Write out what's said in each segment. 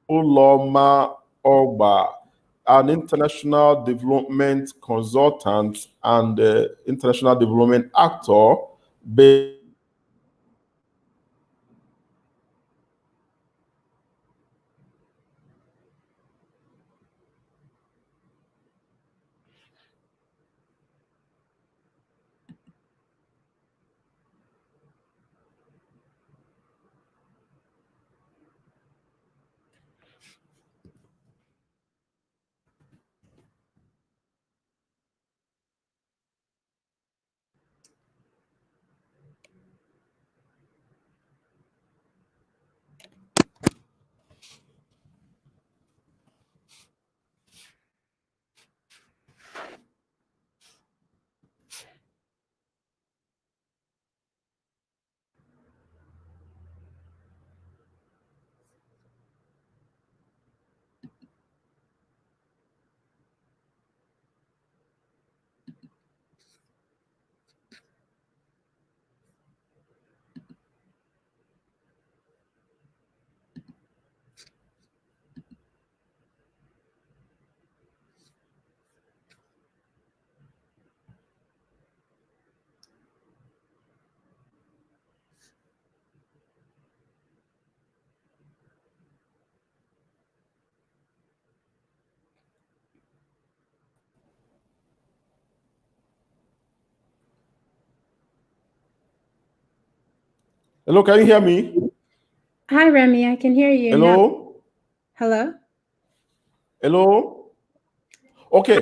Uloma Ogba, an international development consultant and international development actor based Hello, can you hear me? Hi, Remy. I can hear you now. Hello? Hello? Hello? Okay.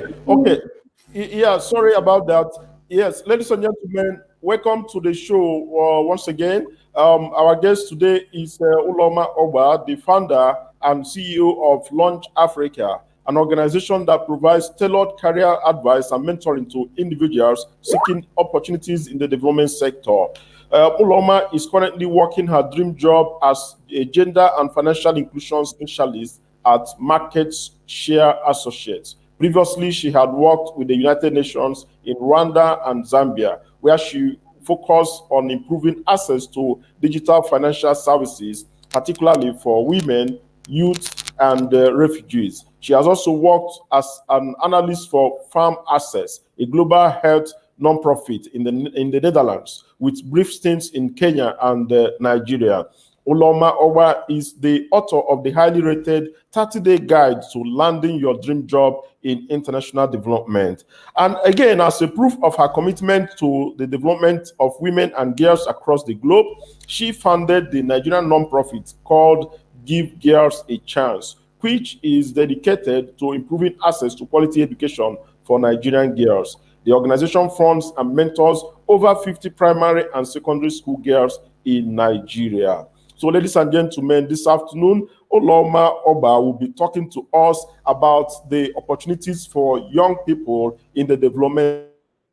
Yeah, sorry about that. Yes, ladies and gentlemen, welcome to the show once again. Our guest today is Uloma Ogba, the founder and CEO of Launch Africa, an organization that provides tailored career advice and mentoring to individuals seeking opportunities in the development sector. Uloma is currently working her dream job as a gender and financial inclusion specialist at Market Share Associates. Previously, she had worked with the United Nations in Rwanda and Zambia, where she focused on improving access to digital financial services, particularly for women, youth, and refugees. She has also worked as an analyst for Farm Access, a global health nonprofit in the Netherlands, with brief stints in Kenya and Nigeria. Uloma Ogba is the author of the highly rated 30-day guide to landing your dream job in international development. And again, as a proof of her commitment to the development of women and girls across the globe, she founded the Nigerian nonprofit called Give Girls a Chance, which is dedicated to improving access to quality education for Nigerian girls. The organization funds and mentors over 50 primary and secondary school girls in Nigeria. So, ladies and gentlemen, this afternoon, Uloma Ogba will be talking to us about the opportunities for young people in the development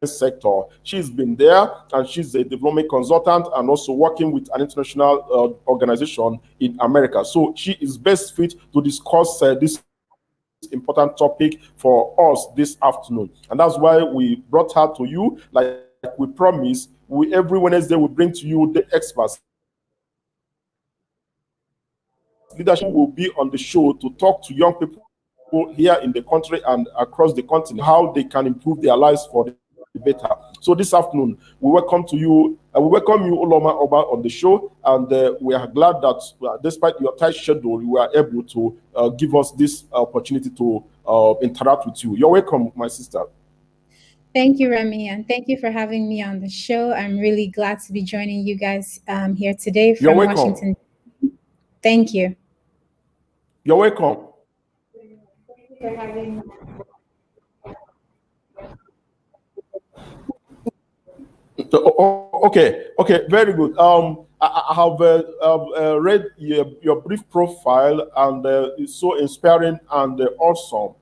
sector. She's been there and she's a development consultant and also working with an international organization in America. So, she is best fit to discuss this important topic for us this afternoon. And that's why we brought her to you. Like we promised, every Wednesday we bring to you the experts. Leadership will be on the show to talk to young people here in the country and across the continent how they can improve their lives for the better. So this afternoon, we welcome you, Uloma Ogba, on the show, and we are glad that despite your tight schedule, you are able to give us this opportunity to interact with you. You're welcome, my sister. Thank you, Remy, and thank you for having me on the show. I'm really glad to be joining you guys here today from Washington. Thank you. You're welcome. For having me. Okay, very good. I have read your brief profile, and it's so inspiring and awesome.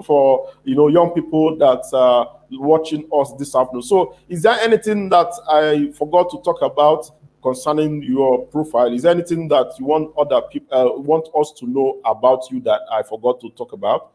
For young people that are watching us this afternoon. So, is there anything that I forgot to talk about concerning your profile? Is there anything that you want other people want us to know about you that I forgot to talk about?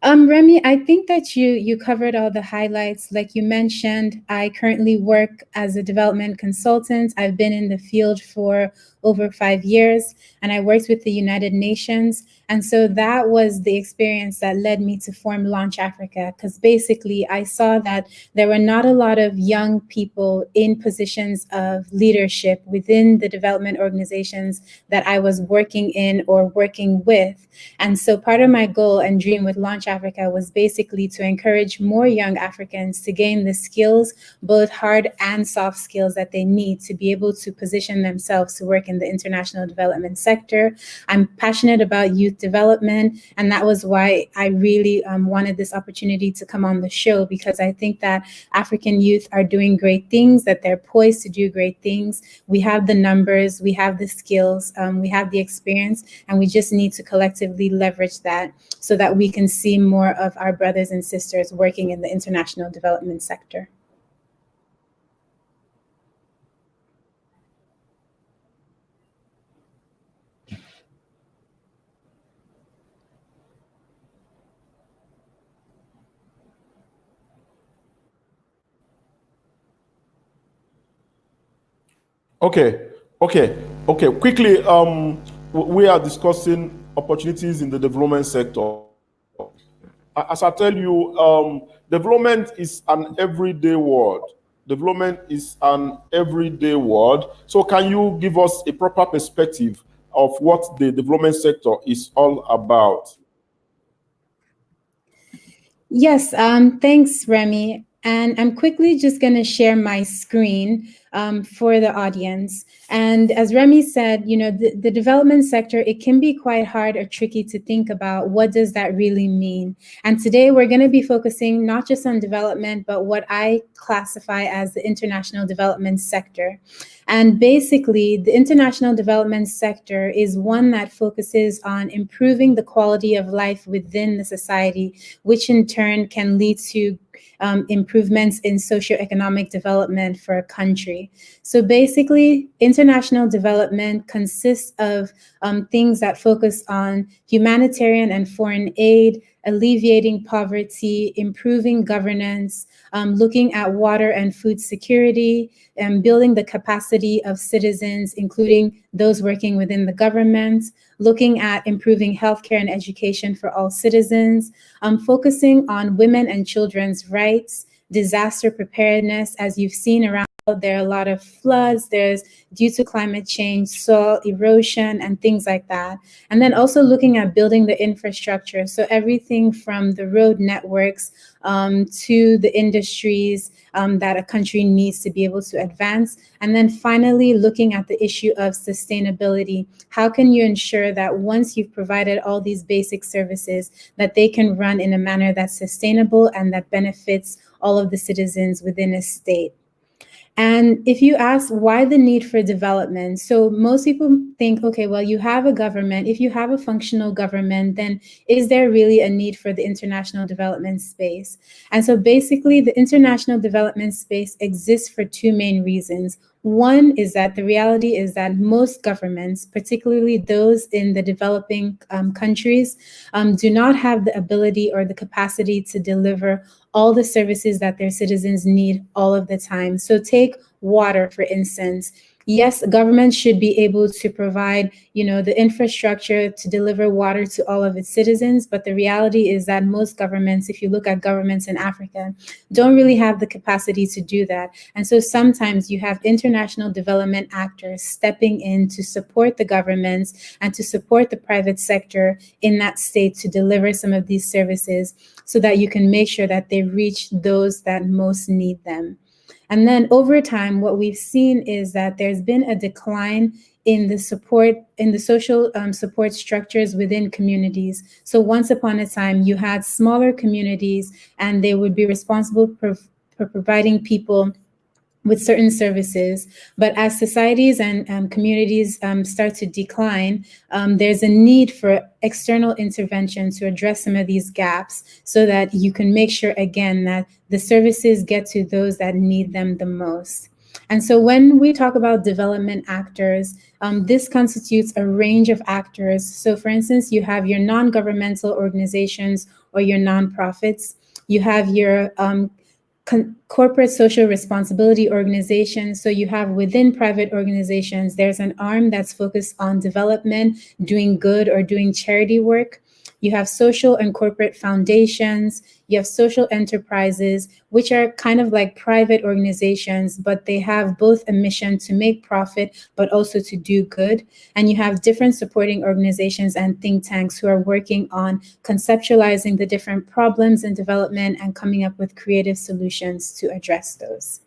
Remy, I think that you covered all the highlights. Like you mentioned, I currently work as a development consultant. I've been in the field for over 5 years, and I worked with the United Nations. And so that was the experience that led me to form Launch Africa, because basically I saw that there were not a lot of young people in positions of leadership within the development organizations that I was working in or working with. And so part of my goal and dream with Launch Africa was basically to encourage more young Africans to gain the skills, both hard and soft skills, that they need to be able to position themselves to work in the international development sector. I'm passionate about youth development, and that was why I really wanted this opportunity to come on the show, because I think that African youth are doing great things, that they're poised to do great things. We have the numbers, we have the skills, we have the experience, and we just need to collectively leverage that so that we can see more of our brothers and sisters working in the international development sector. Okay, okay. Quickly, we are discussing opportunities in the development sector. As I tell you, development is an everyday word. Development is an everyday word. So, can you give us a proper perspective of what the development sector is all about? Yes, thanks, Remy. And I'm quickly just going to share my screen for the audience. And as Remy said, the development sector, it can be quite hard or tricky to think about what does that really mean. And today we're going to be focusing not just on development, but what I classify as the international development sector. And basically, the international development sector is one that focuses on improving the quality of life within the society, which in turn can lead to improvements in socioeconomic development for a country. So basically, international development consists of things that focus on humanitarian and foreign aid, alleviating poverty, improving governance, looking at water and food security, and building the capacity of citizens, including those working within the government, looking at improving healthcare and education for all citizens, focusing on women and children's rights, disaster preparedness. As you've seen around, there are a lot of floods, there's due to climate change, soil erosion, and things like that. And then also looking at building the infrastructure. So everything from the road networks to the industries that a country needs to be able to advance. And then finally, looking at the issue of sustainability. How can you ensure that once you've provided all these basic services, that they can run in a manner that's sustainable and that benefits all of the citizens within a state? And if you ask why the need for development, so most people think, okay, well, you have a government. If you have a functional government, then is there really a need for the international development space? And so basically, the international development space exists for two main reasons. One is that the reality is that most governments, particularly those in the developing countries, do not have the ability or the capacity to deliver all the services that their citizens need all of the time. So take water, for instance. Yes, government should be able to provide, the infrastructure to deliver water to all of its citizens. But the reality is that most governments, if you look at governments in Africa, don't really have the capacity to do that. And so sometimes you have international development actors stepping in to support the governments and to support the private sector in that state to deliver some of these services so that you can make sure that they reach those that most need them. And then over time, what we've seen is that there's been a decline in the support, in the social support structures within communities. So once upon a time, you had smaller communities and they would be responsible for providing people with certain services. But as societies and communities start to decline, there's a need for external intervention to address some of these gaps so that you can make sure, again, that the services get to those that need them the most. And so when we talk about development actors, this constitutes a range of actors. So, for instance, you have your non governmental organizations or your nonprofits, you have your corporate social responsibility organizations. So you have within private organizations, there's an arm that's focused on development, doing good, or doing charity work. You have social and corporate foundations. You have social enterprises, which are kind of like private organizations, but they have both a mission to make profit, but also to do good. And you have different supporting organizations and think tanks who are working on conceptualizing the different problems in development and coming up with creative solutions to address those.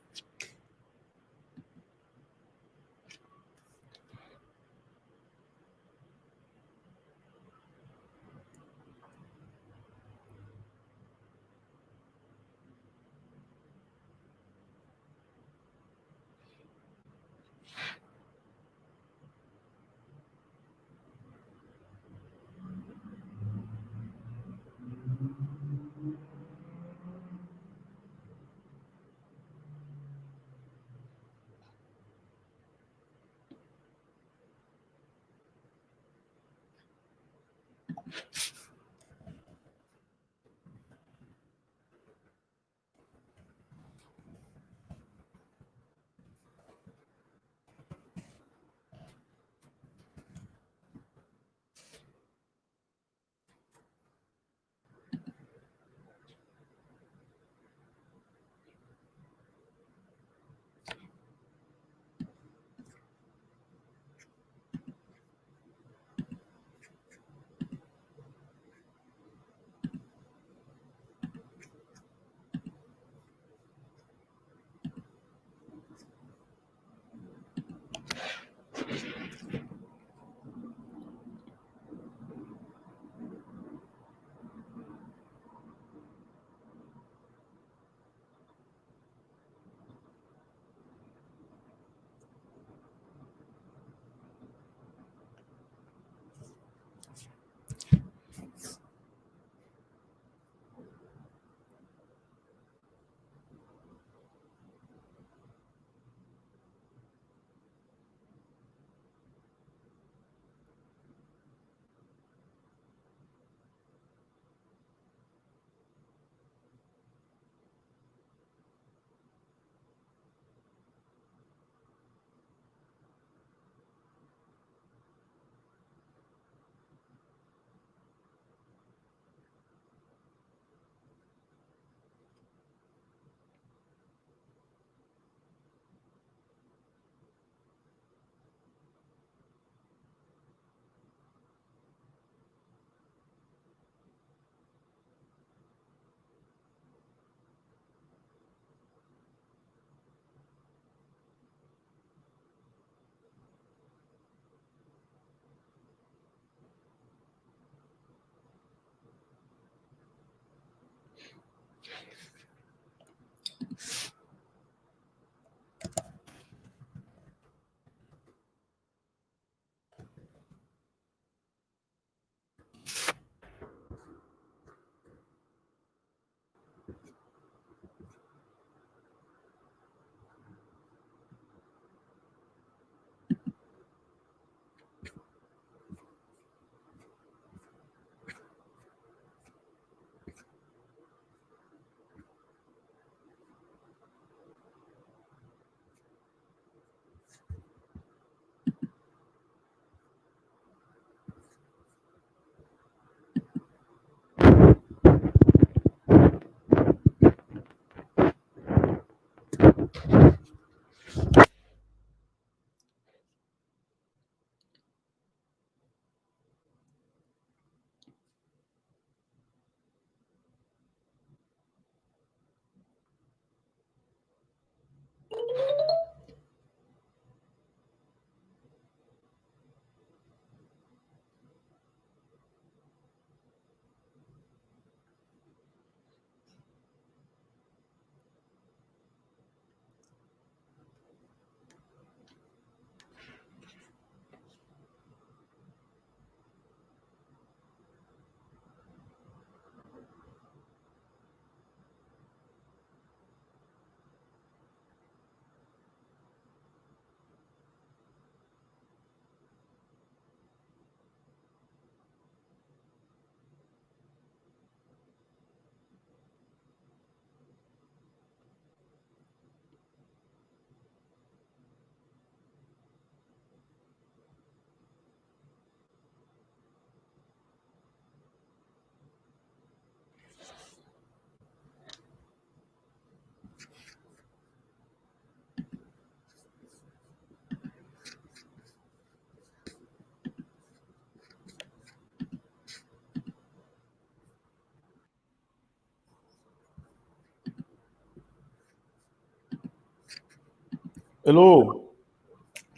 Hello.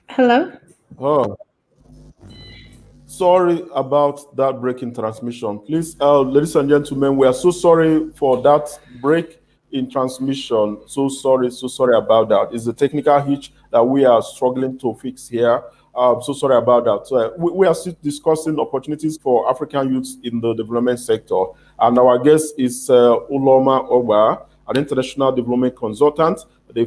Hello? Oh, sorry about that break in transmission. Please, ladies and gentlemen, we are so sorry for that break in transmission. So sorry about that. It's a technical hitch that we are struggling to fix here. So sorry about that. So, we are still discussing opportunities for African youths in the development sector, and our guest is Uloma Ogba, an international development consultant, the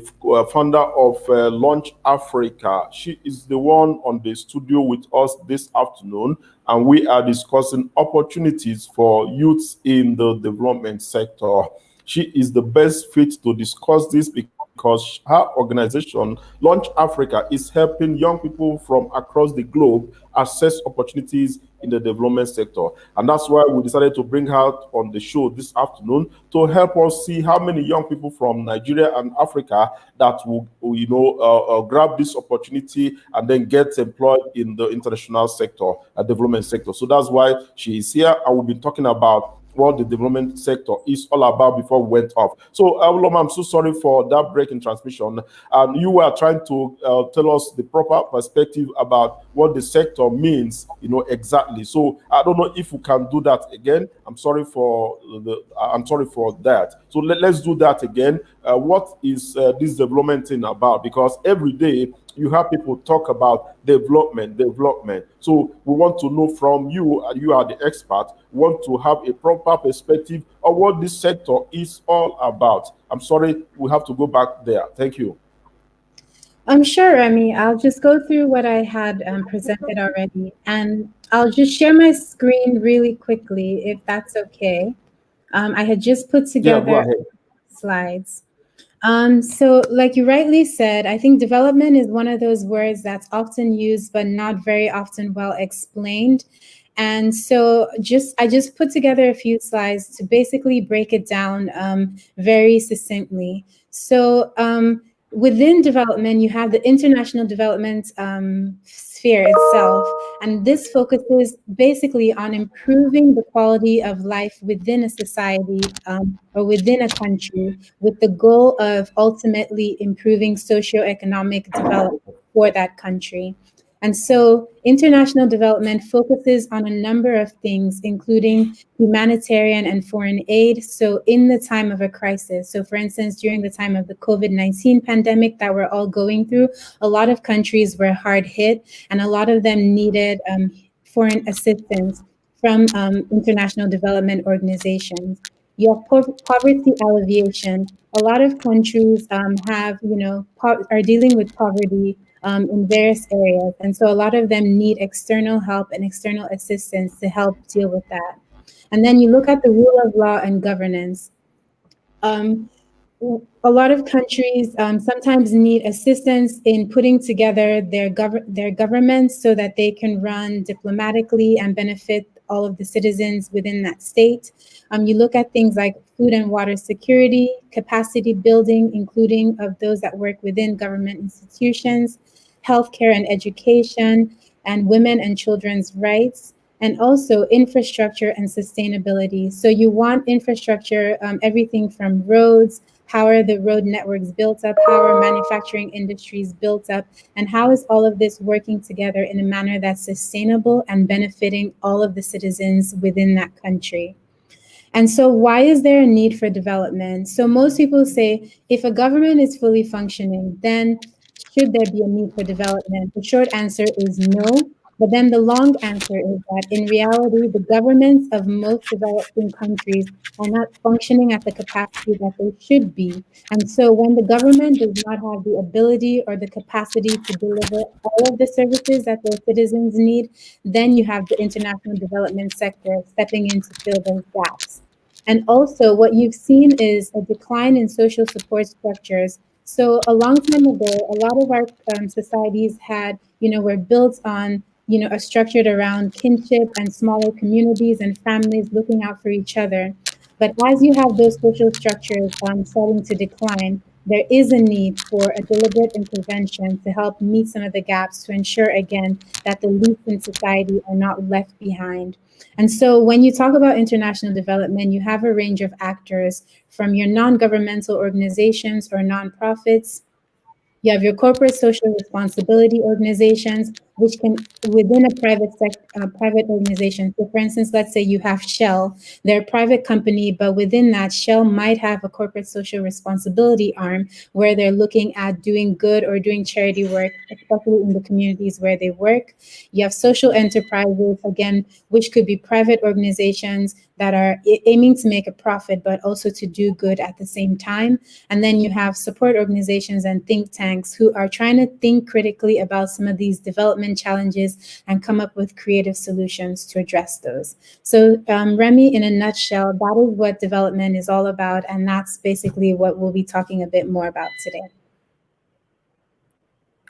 founder of Launch Africa. She is the one on the studio with us this afternoon, and we are discussing opportunities for youths in the development sector. She is the best fit to discuss this because her organization, Launch Africa, is helping young people from across the globe access opportunities in the development sector. And that's why we decided to bring her on the show this afternoon to help us see how many young people from Nigeria and Africa that will grab this opportunity and then get employed in the international sector, development sector. So that's why she is here, and we've been talking about what the development sector is all about before we went off. So, Uloma, I'm so sorry for that break in transmission. And you were trying to tell us the proper perspective about what the sector means, exactly. So, I don't know if we can do that again. I'm sorry for that. So, let's do that again. What is this development thing about? Because every day you have people talk about development. So we want to know from you, and you are the expert, want to have a proper perspective of what this sector is all about. I'm sorry, we have to go back there. Thank you. I'm sure, Remy. I'll just go through what I had presented already, and I'll just share my screen really quickly, if that's okay. I had just put Yeah, go together ahead. slides. So, like you rightly said, I think development is one of those words that's often used, but not very often well explained. And so, I just put together a few slides to basically break it down very succinctly. So, within development, you have the international development sphere itself, and this focuses basically on improving the quality of life within a society or within a country, with the goal of ultimately improving socioeconomic development for that country. And so international development focuses on a number of things, including humanitarian and foreign aid. So in the time of a crisis, so for instance, during the time of the COVID-19 pandemic that we're all going through, a lot of countries were hard hit, and a lot of them needed foreign assistance from international development organizations. You have poverty alleviation. A lot of countries have, are dealing with poverty in various areas. And so a lot of them need external help and external assistance to help deal with that. And then you look at the rule of law and governance. Um, a lot of countries sometimes need assistance in putting together their governments so that they can run diplomatically and benefit all of the citizens within that state. You look at things like food and water security, capacity building, including of those that work within government institutions, healthcare and education, and women and children's rights, and also infrastructure and sustainability. So you want infrastructure, everything from roads, how are the road networks built up, how are manufacturing industries built up, and how is all of this working together in a manner that's sustainable and benefiting all of the citizens within that country. And so, why is there a need for development? So, most people say if a government is fully functioning, then should there be a need for development? The short answer is no. But then the long answer is that in reality, the governments of most developing countries are not functioning at the capacity that they should be. And so, when the government does not have the ability or the capacity to deliver all of the services that their citizens need, then you have the international development sector stepping in to fill those gaps. And also, what you've seen is a decline in social support structures. So, a long time ago, a lot of our societies were built on, are structured around kinship and smaller communities and families looking out for each other. But as you have those social structures starting to decline, there is a need for a deliberate intervention to help meet some of the gaps to ensure, again, that the least in society are not left behind. And so when you talk about international development, you have a range of actors from your non-governmental organizations or nonprofits You have your corporate social responsibility organizations, which can within a private organization. So, for instance, let's say you have Shell; they're a private company, but within that, Shell might have a corporate social responsibility arm where they're looking at doing good or doing charity work, especially in the communities where they work. You have social enterprises, again, which could be private organizations that are aiming to make a profit, but also to do good at the same time. And then you have support organizations and think tanks who are trying to think critically about some of these development challenges and come up with creative solutions to address those. So, Remy, in a nutshell, that is what development is all about. And that's basically what we'll be talking a bit more about today.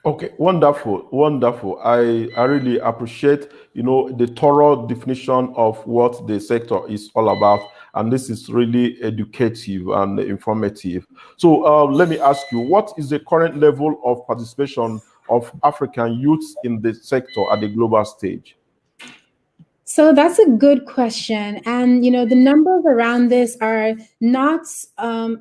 Okay, wonderful, wonderful. I really appreciate, the thorough definition of what the sector is all about, and this is really educative and informative. So, let me ask you, what is the current level of participation of African youths in the sector at the global stage? So that's a good question. And, the numbers around this are not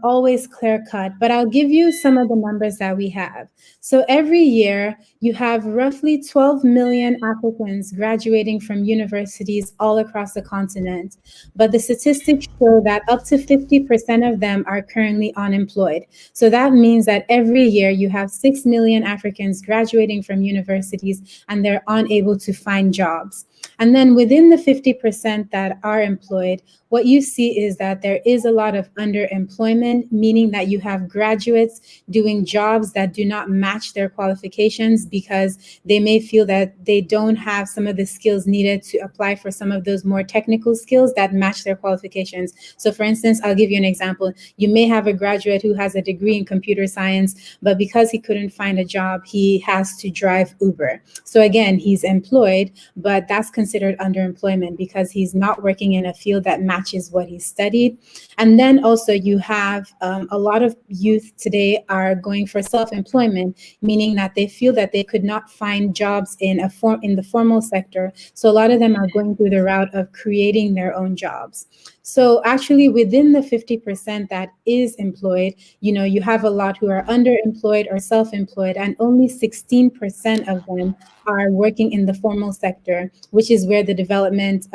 always clear cut, but I'll give you some of the numbers that we have. So every year, you have roughly 12 million Africans graduating from universities all across the continent. But the statistics show that up to 50% of them are currently unemployed. So that means that every year you have 6 million Africans graduating from universities and they're unable to find jobs. And then within the 50% that are employed, what you see is that there is a lot of underemployment, meaning that you have graduates doing jobs that do not match their qualifications because they may feel that they don't have some of the skills needed to apply for some of those more technical skills that match their qualifications. So, for instance, I'll give you an example. You may have a graduate who has a degree in computer science, but because he couldn't find a job, he has to drive Uber. So, again, he's employed, but that's considered underemployment because he's not working in a field that matches what he studied. And then also you have a lot of youth today are going for self-employment, meaning that they feel that they could not find jobs in the formal sector. So a lot of them are going through the route of creating their own jobs. So actually within the 50% that is employed, you have a lot who are underemployed or self-employed, and only 16% of them are working in the formal sector, which is where the development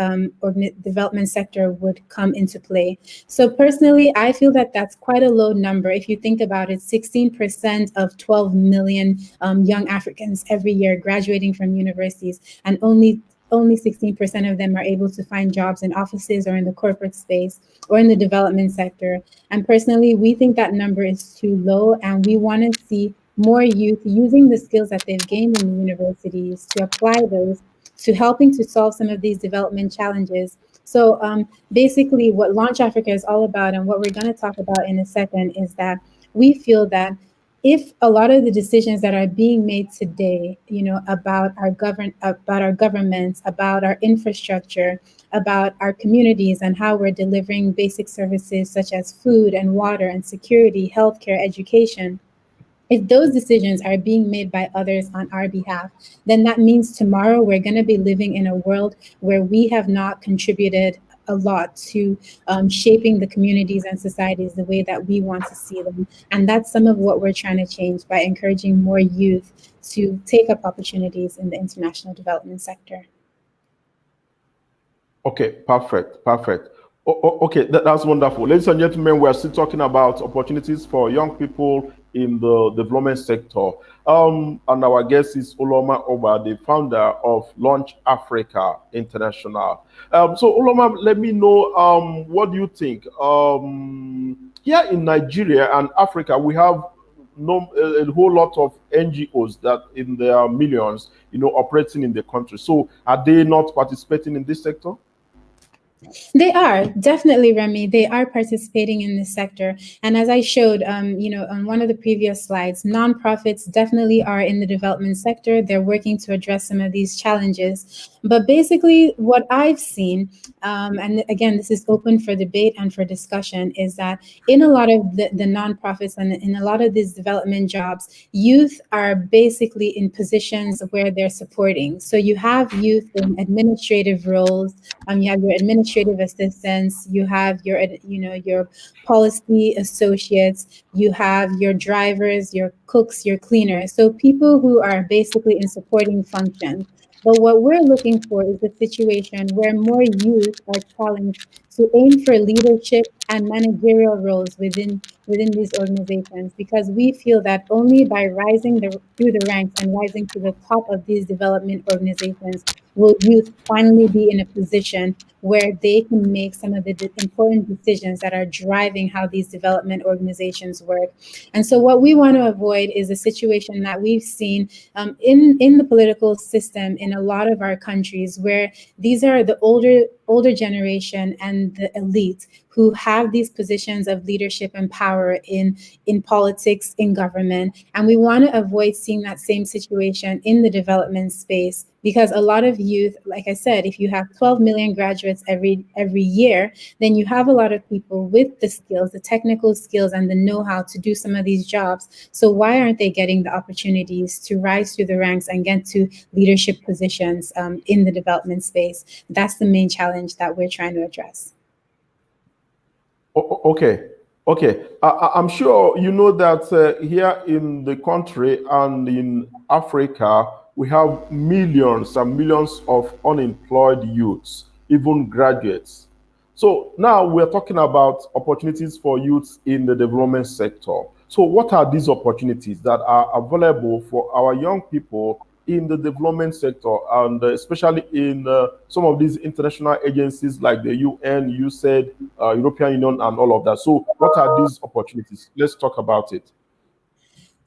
sector would come into play. So personally, I feel that that's quite a low number. If you think about it, 16% of 12 million young Africans every year graduating from universities, and only 16% of them are able to find jobs in offices or in the corporate space or in the development sector. And personally, we think that number is too low, and we want to see more youth using the skills that they've gained in the universities to apply those to helping to solve some of these development challenges. So basically, what Launch Africa is all about, and what we're going to talk about in a second, is that we feel that if a lot of the decisions that are being made today, about about our governments, about our infrastructure, about our communities, and how we're delivering basic services such as food and water and security, healthcare, education, if those decisions are being made by others on our behalf, then that means tomorrow we're going to be living in a world where we have not contributed a lot to shaping the communities and societies the way that we want to see them. And that's some of what we're trying to change by encouraging more youth to take up opportunities in the international development sector. Okay, perfect, perfect. Okay, that's wonderful. Ladies and gentlemen, we are still talking about opportunities for young people in the development sector. And our guest is Uloma Ogba, the founder of Launch Africa International. So, Uloma, let me know, what do you think? Here in Nigeria and Africa, we have a whole lot of NGOs that in their millions, operating in the country. So, are they not participating in this sector? They are definitely, Remy. They are participating in this sector, and as I showed, on one of the previous slides, nonprofits definitely are in the development sector. They're working to address some of these challenges. But basically, what I've seen, and again, this is open for debate and for discussion, is that in a lot of the nonprofits and in a lot of these development jobs, youth are basically in positions where they're supporting. So you have youth in administrative roles, you have your administrative assistants, you have your, your policy associates, you have your drivers, your cooks, your cleaners. So people who are basically in supporting functions. But what we're looking for is a situation where more youth are challenged to aim for leadership and managerial roles within these organizations, because we feel that only by rising through the ranks and rising to the top of these development organizations will youth finally be in a position where they can make some of the important decisions that are driving how these development organizations work. And so what we want to avoid is a situation that we've seen in the political system in a lot of our countries, where these are the older generation and the elite who have these positions of leadership and power in politics, in government. And we want to avoid seeing that same situation in the development space, because a lot of youth, like I said, if you have 12 million graduates every year, then you have a lot of people with the skills, the technical skills and the know-how to do some of these jobs. So why aren't they getting the opportunities to rise through the ranks and get to leadership positions in the development space? That's the main challenge that we're trying to address. Okay, okay. I'm sure you know that here in the country and in Africa, we have millions and millions of unemployed youths, even graduates. So now we're talking about opportunities for youths in the development sector. So, what are these opportunities that are available for our young people in the development sector, and especially in some of these international agencies like the UN, you said, European Union, and all of that? So, what are these opportunities? Let's talk about it.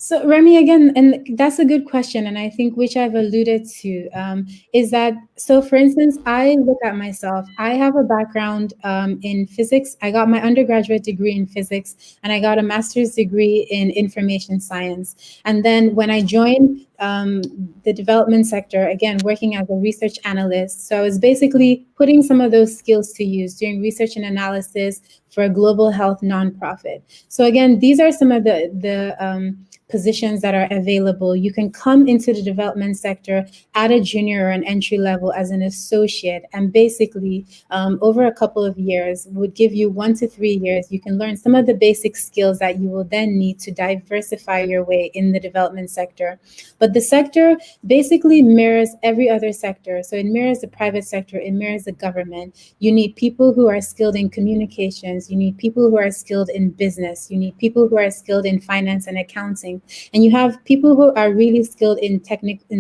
So, Remy, again, and that's a good question. And I think which I've alluded to is that, so for instance, I look at myself, I have a background in physics. I got my undergraduate degree in physics and I got a master's degree in information science. And then when I joined the development sector, again, working as a research analyst, so I was basically putting some of those skills to use, doing research and analysis for a global health nonprofit. So again, these are some of the positions that are available. You can come into the development sector at a junior or an entry level as an associate, and basically over a couple of years would give you 1 to 3 years. You can learn some of the basic skills that you will then need to diversify your way in the development sector. But the sector basically mirrors every other sector. So it mirrors the private sector, it mirrors the government. You need people who are skilled in communications, you need people who are skilled in business, you need people who are skilled in finance and accounting, and you have people who are really skilled in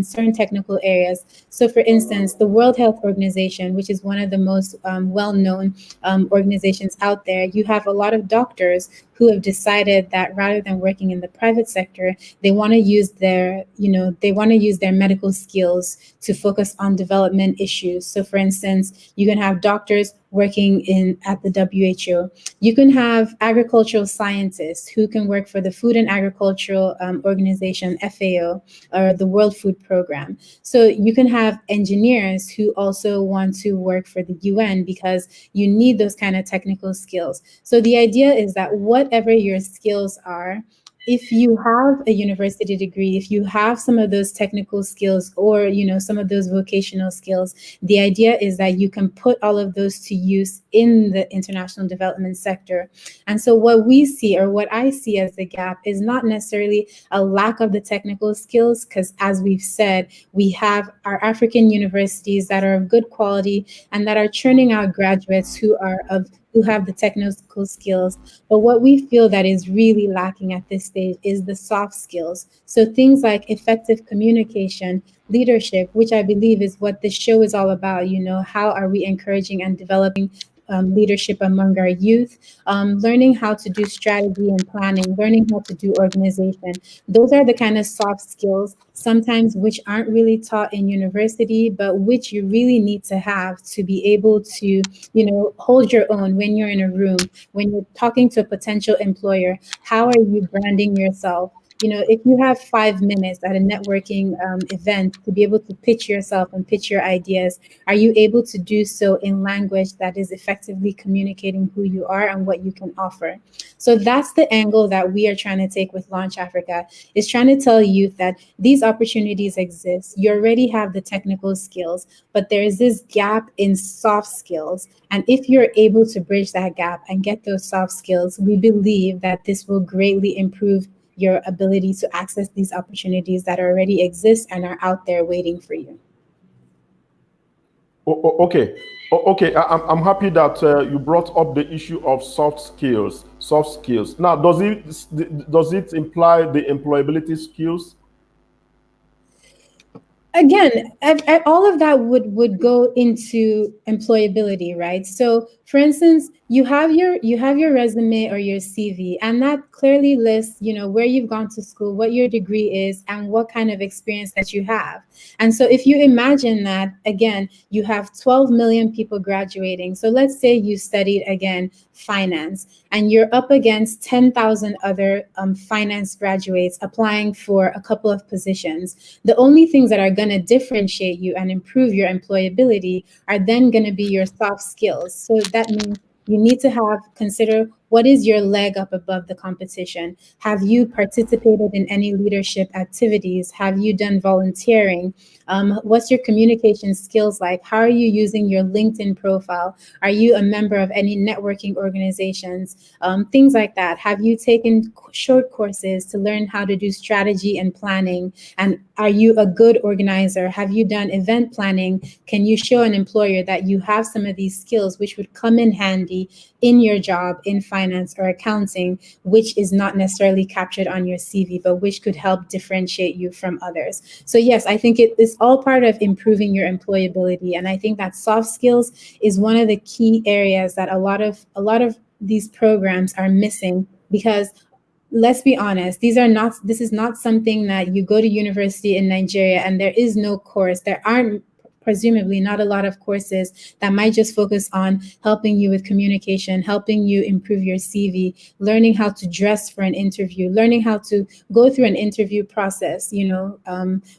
certain technical areas. So for instance, the World Health Organization, which is one of the most well-known organizations out there, you have a lot of doctors who have decided that rather than working in the private sector, they want to use their medical skills to focus on development issues. So for instance, you can have doctors working at the WHO. You can have agricultural scientists who can work for the Food and Agricultural Organization, FAO, or the World Food Program. So you can have engineers who also want to work for the UN, because you need those kind of technical skills. So the idea is that whatever your skills are, if you have a university degree, if you have some of those technical skills or some of those vocational skills, the idea is that you can put all of those to use in the international development sector. And so what we see, or what I see as the gap, is not necessarily a lack of the technical skills, because as we've said, we have our African universities that are of good quality and that are churning out graduates who have the technical skills. But what we feel that is really lacking at this stage is the soft skills. So things like effective communication, leadership, which I believe is what this show is all about. How are we encouraging and developing leadership among our youth, learning how to do strategy and planning, learning how to do organization. Those are the kind of soft skills, sometimes which aren't really taught in university, but which you really need to have to be able to, hold your own when you're in a room, when you're talking to a potential employer. How are you branding yourself? if you have 5 minutes at a networking event to be able to pitch yourself and pitch your ideas, are you able to do so in language that is effectively communicating who you are and what you can offer? So that's the angle that we are trying to take with Launch Africa, is trying to tell youth that these opportunities exist. You already have the technical skills, but there is this gap in soft skills. And if you're able to bridge that gap and get those soft skills, we believe that this will greatly improve your ability to access these opportunities that already exist and are out there waiting for you. Okay, okay. I'm happy that you brought up the issue of soft skills. Soft skills. Now, does it imply the employability skills? Again, all of that would go into employability, right? So for instance, you have your resume or your CV, and that clearly lists, where you've gone to school, what your degree is, and what kind of experience that you have. And so if you imagine that, again, you have 12 million people graduating, so let's say you studied, again, finance, and you're up against 10,000 other finance graduates applying for a couple of positions. The only things that are going to differentiate you and improve your employability are then going to be your soft skills. So that means you need to consider, what is your leg up above the competition? Have you participated in any leadership activities? Have you done volunteering? What's your communication skills like? How are you using your LinkedIn profile? Are you a member of any networking organizations? Things like that. Have you taken short courses to learn how to do strategy and planning? And are you a good organizer? Have you done event planning? Can you show an employer that you have some of these skills which would come in handy in your job in finance or accounting, which is not necessarily captured on your CV, but which could help differentiate you from others? So yes, I think it is all part of improving your employability. And I think that soft skills is one of the key areas that a lot of these programs are missing, because let's be honest, this is not something that you go to university in Nigeria and there is no course. There aren't, presumably, not a lot of courses that might just focus on helping you with communication, helping you improve your CV, learning how to dress for an interview, learning how to go through an interview process,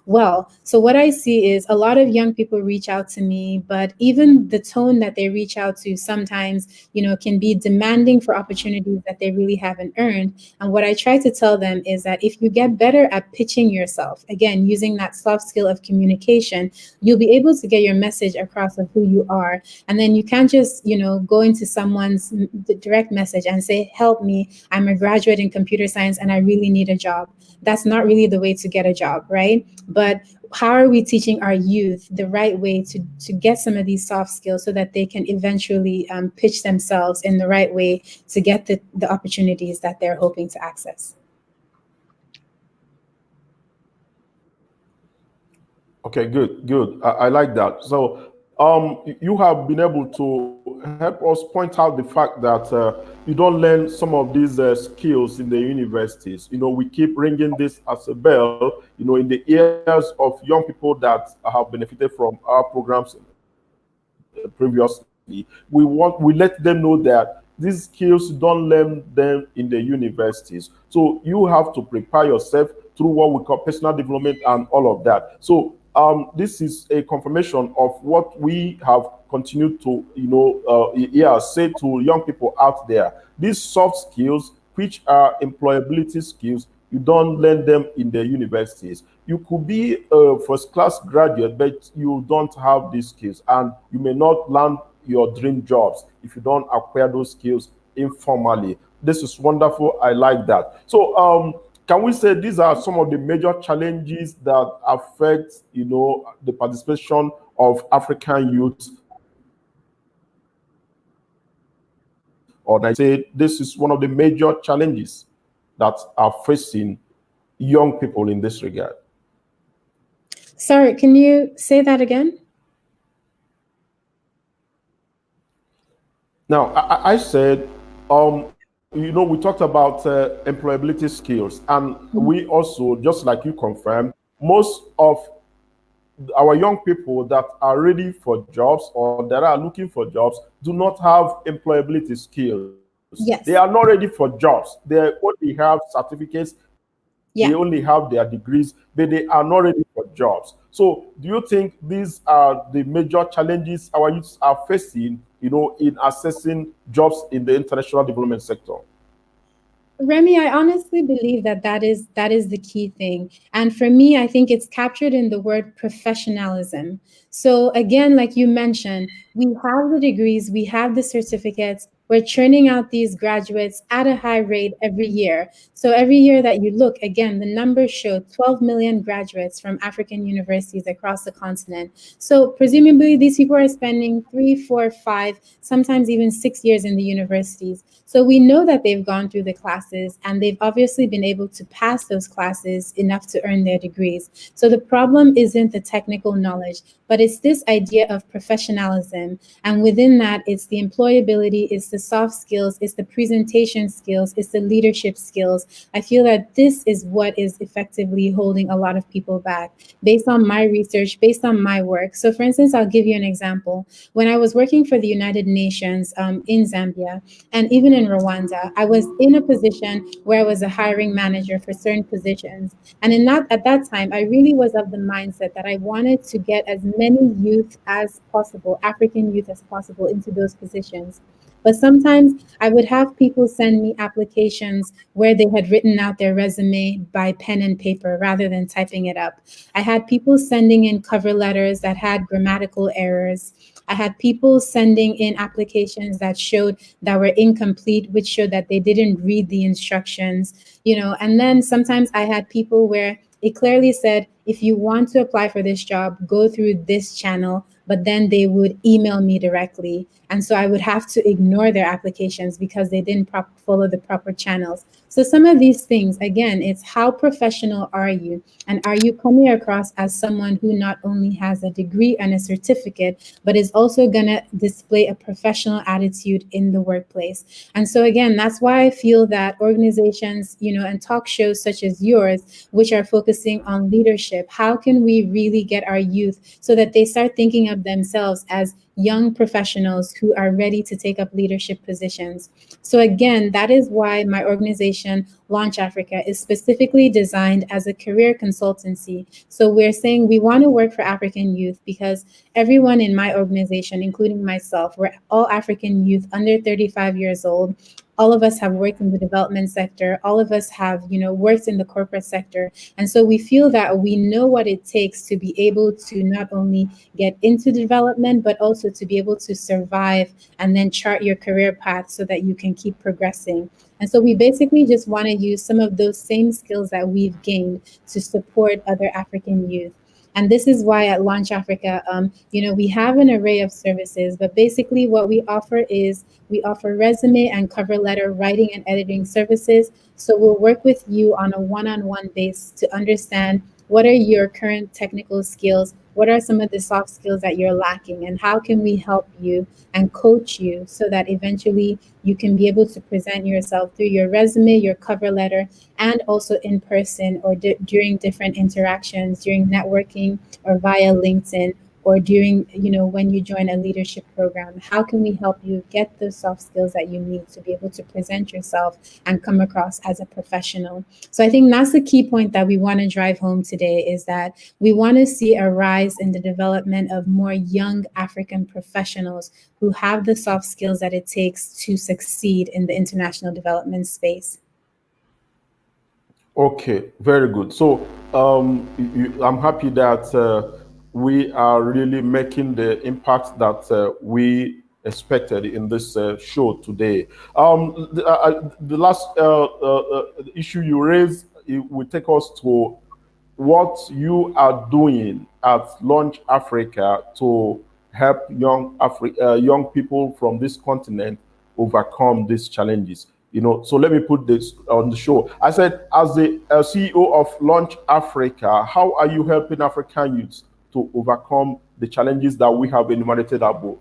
well. So what I see is a lot of young people reach out to me, but even the tone that they reach out to sometimes, can be demanding for opportunities that they really haven't earned. And what I try to tell them is that if you get better at pitching yourself, again, using that soft skill of communication, you'll be able to get your message across of who you are. And then you can't just, go into someone's direct message and say, help me, I'm a graduate in computer science and I really need a job. That's not really the way to get a job, right? But how are we teaching our youth the right way to get some of these soft skills so that they can eventually pitch themselves in the right way to get the opportunities that they're hoping to access? Okay, good, good. I like that. So, you have been able to help us point out the fact that you don't learn some of these skills in the universities. We keep ringing this as a bell, in the ears of young people that have benefited from our programs previously. We let them know that these skills don't learn them in the universities. So you have to prepare yourself through what we call personal development and all of that. So this is a confirmation of what we have continued to, say to young people out there. These soft skills, which are employability skills, you don't learn them in the universities. You could be a first class graduate, but you don't have these skills, and you may not land your dream jobs if you don't acquire those skills informally. This is wonderful. I like that. So, can we say these are some of the major challenges that affect, the participation of African youth, or say this is one of the major challenges that are facing young people in this regard? Sorry, can you say that again? Now, I said, we talked about employability skills, and we also, just like you confirmed, most of our young people that are ready for jobs or that are looking for jobs do not have employability skills. They are Yes. not ready for jobs. They only have certificates. Yeah. They only have their degrees, but they are not ready for jobs. So, do you think these are the major challenges our youths are facing, in accessing jobs in the international development sector? Remy, I honestly believe that that is the key thing. And for me, I think it's captured in the word professionalism. So again, like you mentioned, we have the degrees, we have the certificates, we're churning out these graduates at a high rate every year. So every year that you look, again, the numbers show 12 million graduates from African universities across the continent. So presumably these people are spending 3, 4, 5, sometimes even 6 years in the universities. So we know that they've gone through the classes and they've obviously been able to pass those classes enough to earn their degrees. So the problem isn't the technical knowledge, but it's this idea of professionalism. And within that, it's the employability, it's the soft skills, it's the presentation skills, it's the leadership skills. I feel that this is what is effectively holding a lot of people back based on my research, based on my work. So, for instance, I'll give you an example. When I was working for the United Nations in Zambia, and even in Rwanda, I was in a position where I was a hiring manager for certain positions. And at that time, I really was of the mindset that I wanted to get as many youth as possible, African youth as possible, into those positions. But sometimes I would have people send me applications where they had written out their resume by pen and paper rather than typing it up. I had people sending in cover letters that had grammatical errors. I had people sending in applications that were incomplete, which showed that they didn't read the instructions. And then sometimes I had people where it clearly said, if you want to apply for this job, go through this channel, but then they would email me directly. And so I would have to ignore their applications because they didn't follow the proper channels. So some of these things, again, it's how professional are you? And are you coming across as someone who not only has a degree and a certificate, but is also going to display a professional attitude in the workplace? And so, again, that's why I feel that organizations, and talk shows such as yours, which are focusing on leadership, how can we really get our youth so that they start thinking of themselves as young professionals who are ready to take up leadership positions? So again, that is why my organization, Launch Africa, is specifically designed as a career consultancy. So we're saying we want to work for African youth because everyone in my organization, including myself, we're all African youth under 35 years old. All of us have worked in the development sector. All of us have, worked in the corporate sector. And so we feel that we know what it takes to be able to not only get into development, but also to be able to survive and then chart your career path so that you can keep progressing. And so we basically just want to use some of those same skills that we've gained to support other African youth. And this is why at Launch Africa, we have an array of services, but basically what we offer is we offer resume and cover letter writing and editing services. So we'll work with you on a one-on-one base to understand what are your current technical skills, what are some of the soft skills that you're lacking, and how can we help you and coach you so that eventually you can be able to present yourself through your resume, your cover letter, and also in person or during different interactions, during networking or via LinkedIn, or during, when you join a leadership program. How can we help you get those soft skills that you need to be able to present yourself and come across as a professional? So I think that's the key point that we want to drive home today, is that we want to see a rise in the development of more young African professionals who have the soft skills that it takes to succeed in the international development space. Okay, very good. So I'm happy that we are really making the impact that we expected in this show today. The last issue you raised, it will take us to what you are doing at Launch Africa to help young people from this continent overcome these challenges. So let me put this on the show. I said, as the CEO of Launch Africa, how are you helping African youths to overcome the challenges that we have enumerated above?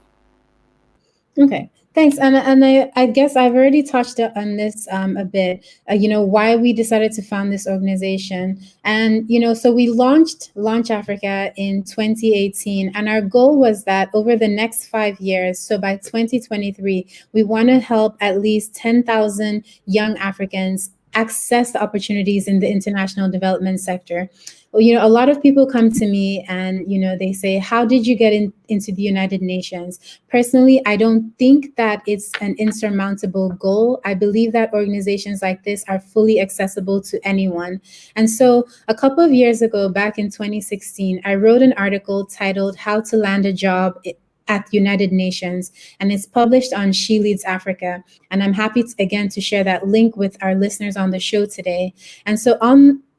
Okay, thanks. And I guess I've already touched on this a bit. Why we decided to found this organization, and so we launched Launch Africa in 2018, and our goal was that over the next 5 years, so by 2023, we want to help at least 10,000 young Africans access the opportunities in the international development sector. Well, a lot of people come to me and, they say, how did you get into the United Nations? Personally, I don't think that it's an insurmountable goal. I believe that organizations like this are fully accessible to anyone. And so a couple of years ago, back in 2016, I wrote an article titled How to Land a Job at the United Nations, and it's published on She Leads Africa. And I'm happy again to share that link with our listeners on the show today. And so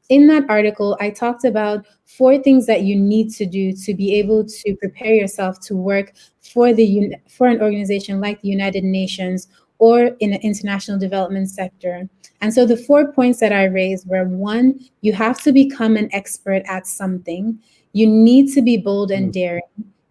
in that article, I talked about 4 things that you need to do to be able to prepare yourself to work for an organization like the United Nations or in an international development sector. And so the 4 points that I raised were: 1, you have to become an expert at something. You need to be bold and daring.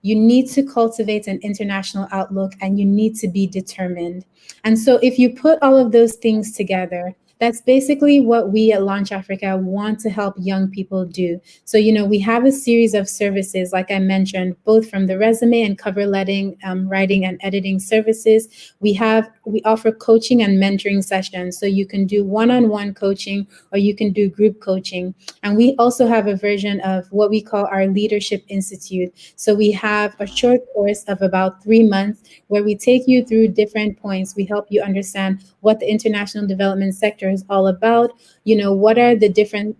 You need to cultivate an international outlook, and you need to be determined. And so if you put all of those things together, that's basically what we at Launch Africa want to help young people do. So, we have a series of services, like I mentioned, both from the resume and cover writing and editing services. We offer coaching and mentoring sessions. So you can do one-on-one coaching or you can do group coaching. And we also have a version of what we call our Leadership Institute. So we have a short course of about 3 months where we take you through different points. We help you understand what the international development sector is all about. What are the different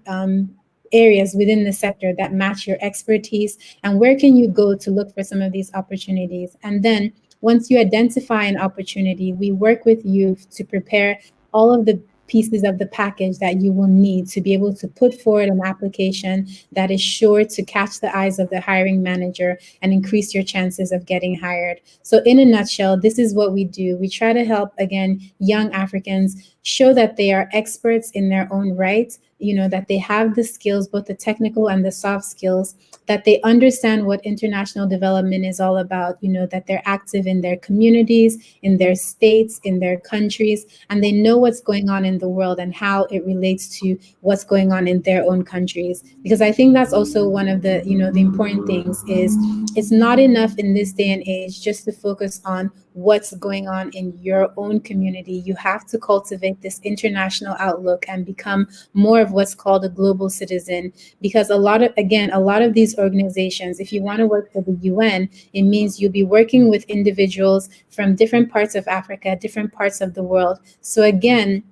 areas within the sector that match your expertise, and where can you go to look for some of these opportunities? And then once you identify an opportunity, we work with you to prepare all of the pieces of the package that you will need to be able to put forward an application that is sure to catch the eyes of the hiring manager and increase your chances of getting hired. So in a nutshell, this is what we do. We try to help, again, young Africans show that they are experts in their own right, that they have the skills, both the technical and the soft skills, that they understand what international development is all about, that they're active in their communities, in their states, in their countries, and they know what's going on in the world and how it relates to what's going on in their own countries. Because I think that's also one of the, the important things is it's not enough in this day and age just to focus on what's going on in your own community. You have to cultivate this international outlook and become more of what's called a global citizen. Because a lot of these organizations, if you want to work for the UN, it means you'll be working with individuals from different parts of Africa, different parts of the world. So again,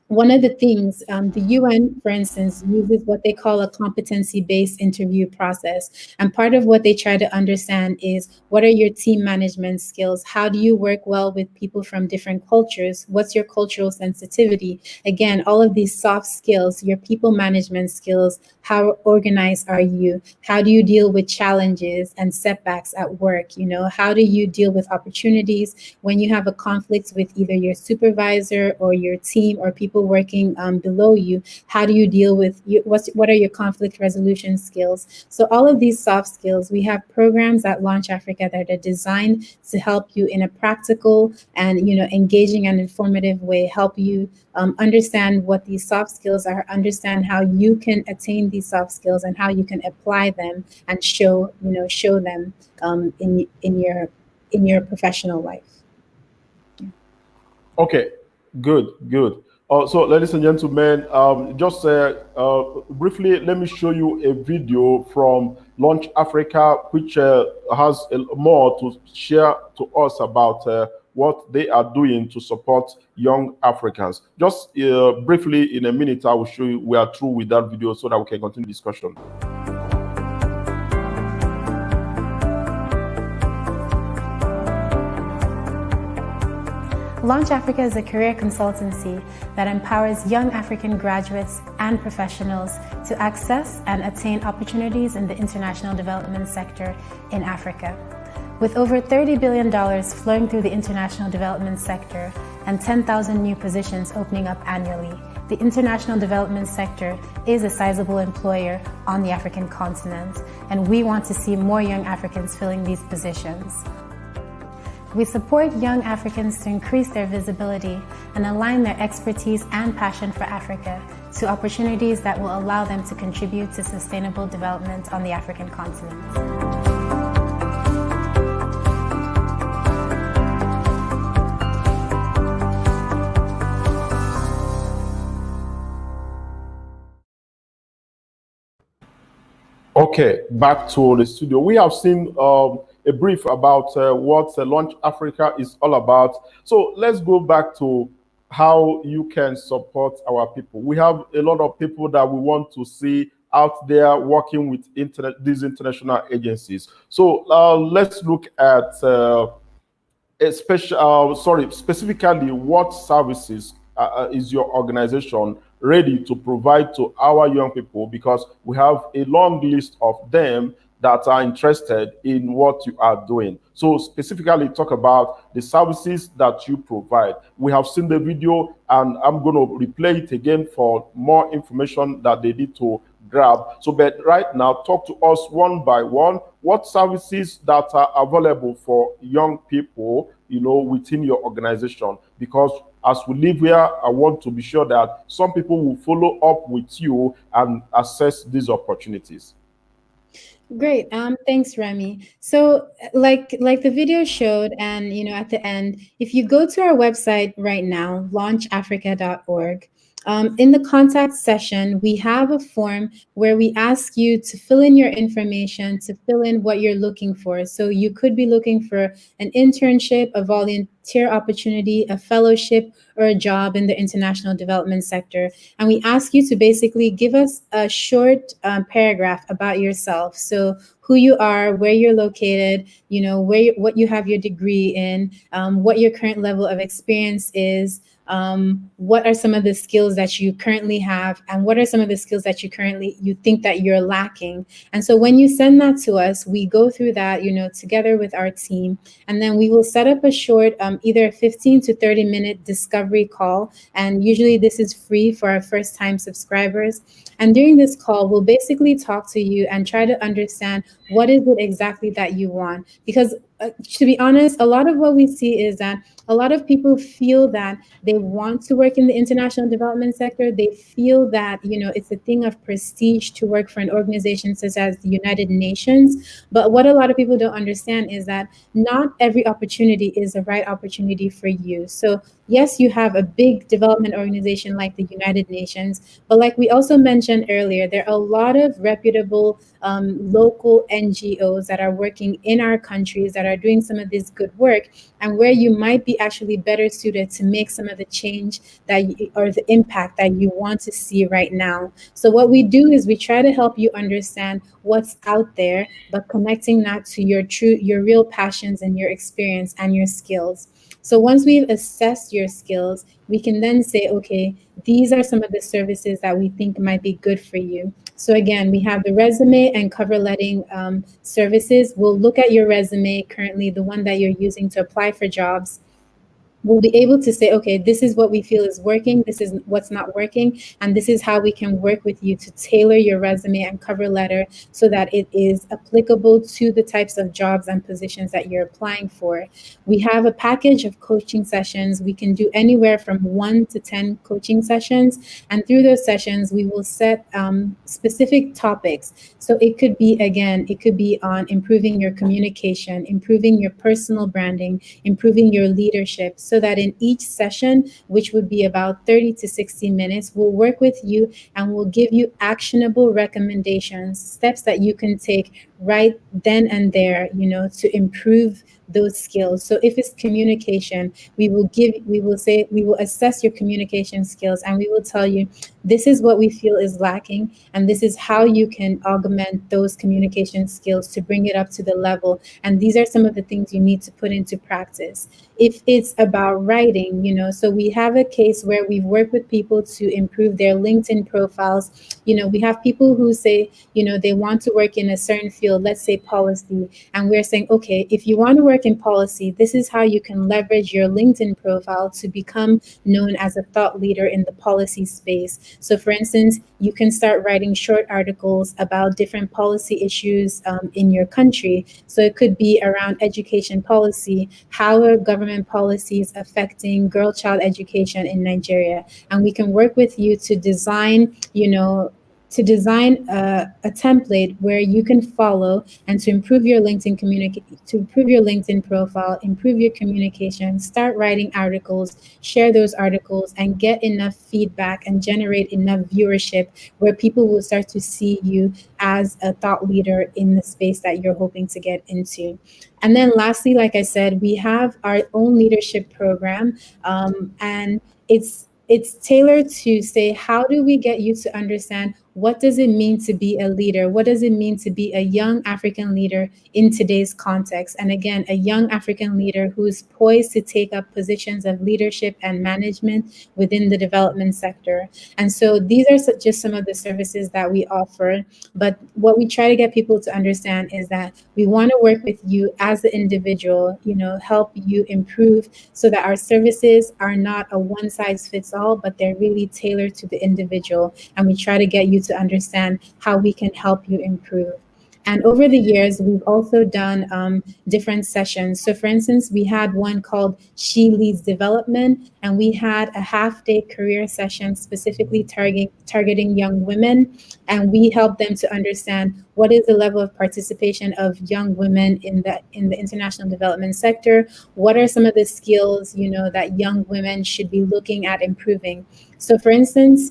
one of the things, the UN, for instance, uses what they call a competency-based interview process. And part of what they try to understand is, what are your team management skills? How do you work well with people from different cultures? What's your cultural sensitivity? Again, all of these soft skills, your people management skills, how organized are you? How do you deal with challenges and setbacks at work? How do you deal with opportunities when you have a conflict with either your supervisor or your team or people working below you? How do you deal with what are your conflict resolution skills? So all of these soft skills, we have programs at Launch Africa that are designed to help you in a practical and engaging and informative way, help you understand what these soft skills are, understand how you can attain these soft skills and how you can apply them and show them in your professional life. Okay, good. So, ladies and gentlemen, just briefly, let me show you a video from Launch Africa, which has more to share to us about what they are doing to support young Africans. Just briefly, in a minute, I will show you. We are through with that video so that we can continue discussion. Launch Africa is a career consultancy that empowers young African graduates and professionals to access and attain opportunities in the international development sector in Africa. With over $30 billion flowing through the international development sector and 10,000 new positions opening up annually, the international development sector is a sizable employer on the African continent, and we want to see more young Africans filling these positions. We support young Africans to increase their visibility and align their expertise and passion for Africa to opportunities that will allow them to contribute to sustainable development on the African continent. Okay, back to the studio. We have seen a brief about what Launch Africa is all about. So let's go back to how you can support our people. We have a lot of people that we want to see out there working with these international agencies. So let's look at specifically what services is your organization ready to provide to our young people, because we have a long list of them that are interested in what you are doing. So specifically talk about the services that you provide. We have seen the video and I'm going to replay it again for more information that they need to grab. So, but right now, talk to us one by one. What services that are available for young people, within your organization? Because as we live here, I want to be sure that some people will follow up with you and assess these opportunities. Great. Thanks, Remy. So, like the video showed, and at the end, if you go to our website right now, launchafrica.org, in the contact session, we have a form where we ask you to fill in your information, to fill in what you're looking for. So you could be looking for an internship, a volunteer opportunity, a fellowship, or a job in the international development sector. And we ask you to basically give us a short paragraph about yourself. So who you are, where you're located, what you have your degree in, what your current level of experience is, what are some of the skills that you currently have, and what are some of the skills that you think that you're lacking. And so when you send that to us, we go through that, together with our team, and then we will set up a short, either 15 to 30-minute discovery call. And usually this is free for our first time subscribers. And during this call, we'll basically talk to you and try to understand what is it exactly that you want. Because to be honest, a lot of what we see is that a lot of people feel that they want to work in the international development sector. They feel that, it's a thing of prestige to work for an organization such as the United Nations. But what a lot of people don't understand is that not every opportunity is the right opportunity for you. So yes, you have a big development organization like the United Nations, but like we also mentioned earlier, there are a lot of reputable local NGOs that are working in our countries that are doing some of this good work, and where you might be actually better suited to make some of the change or the impact that you want to see right now. So what we do is we try to help you understand what's out there, but connecting that to your real passions and your experience and your skills. So once we've assessed your skills, we can then say, okay, these are some of the services that we think might be good for you. So again, we have the resume and cover letting services. We'll look at your resume currently, the one that you're using to apply for jobs. We'll be able to say, okay, this is what we feel is working, this is what's not working, and this is how we can work with you to tailor your resume and cover letter so that it is applicable to the types of jobs and positions that you're applying for. We have a package of coaching sessions. We can do anywhere from 1 to 10 coaching sessions, and through those sessions, we will set specific topics. So it could be on improving your communication, improving your personal branding, improving your leadership, so that in each session, which would be about 30 to 60 minutes, we'll work with you and we'll give you actionable recommendations, steps that you can take right then and there, to improve those skills. So if it's communication, we will assess your communication skills, and we will tell you, this is what we feel is lacking, and this is how you can augment those communication skills to bring it up to the level. And these are some of the things you need to put into practice. If it's about writing, so we have a case where we've worked with people to improve their LinkedIn profiles. We have people who say, they want to work in a certain field, let's say policy. And we're saying, okay, if you want to work in policy, this is how you can leverage your LinkedIn profile to become known as a thought leader in the policy space. So for instance, you can start writing short articles about different policy issues in your country. So it could be around education policy, how are government policies affecting girl child education in Nigeria? And we can work with you to design, to design a template where you can follow and to improve your to improve your LinkedIn profile, improve your communication, start writing articles, share those articles, and get enough feedback and generate enough viewership where people will start to see you as a thought leader in the space that you're hoping to get into. And then lastly, like I said, we have our own leadership program, and it's tailored to say, how do we get you to understand what does it mean to be a leader? What does it mean to be a young African leader in today's context? And again, a young African leader who's poised to take up positions of leadership and management within the development sector. And so these are just some of the services that we offer. But what we try to get people to understand is that we want to work with you as the individual, help you improve so that our services are not a one size fits all, but they're really tailored to the individual. And we try to get you to understand how we can help you improve. And over the years, we've also done different sessions. So, for instance, we had one called She Leads Development, and we had a half-day career session specifically targeting young women. And we helped them to understand what is the level of participation of young women in the international development sector. What are some of the skills, that young women should be looking at improving? So, for instance,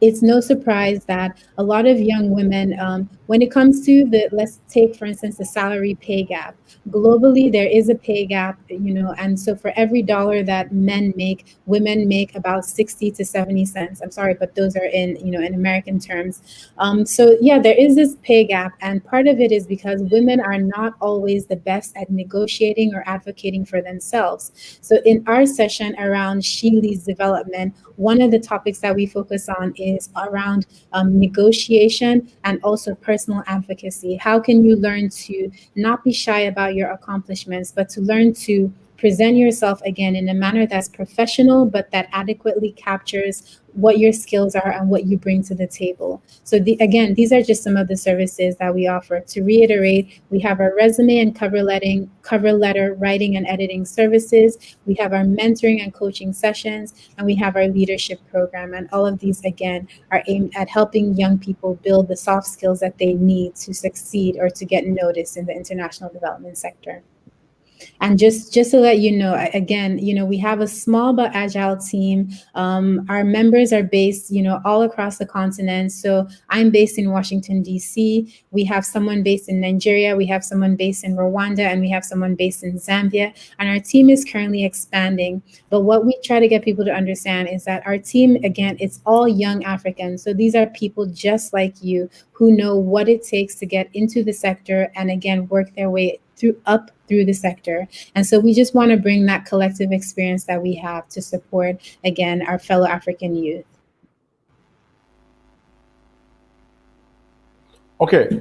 it's no surprise that a lot of young women, when it comes to let's take, for instance, the salary pay gap. Globally, there is a pay gap, and so for every dollar that men make, women make about 60 to 70 cents. I'm sorry, but those are in American terms. So yeah, there is this pay gap, and part of it is because women are not always the best at negotiating or advocating for themselves. So in our session around She Leads Development, one of the topics that we focus on is around negotiation and also personal advocacy. How can you learn to not be shy about your accomplishments, but to learn to present yourself again in a manner that's professional, but that adequately captures what your skills are and what you bring to the table. So again, these are just some of the services that we offer. To reiterate, we have our resume and cover letter writing and editing services. We have our mentoring and coaching sessions, and we have our leadership program. And all of these, again, are aimed at helping young people build the soft skills that they need to succeed or to get noticed in the international development sector. And just to let you know, again, we have a small but agile team. Our members are based, all across the continent. So I'm based in Washington, D.C. We have someone based in Nigeria. We have someone based in Rwanda, and we have someone based in Zambia. And our team is currently expanding. But what we try to get people to understand is that our team, again, it's all young Africans. So these are people just like you who know what it takes to get into the sector and, again, work their way through the sector. And so we just want to bring that collective experience that we have to support, again, our fellow African youth. Okay.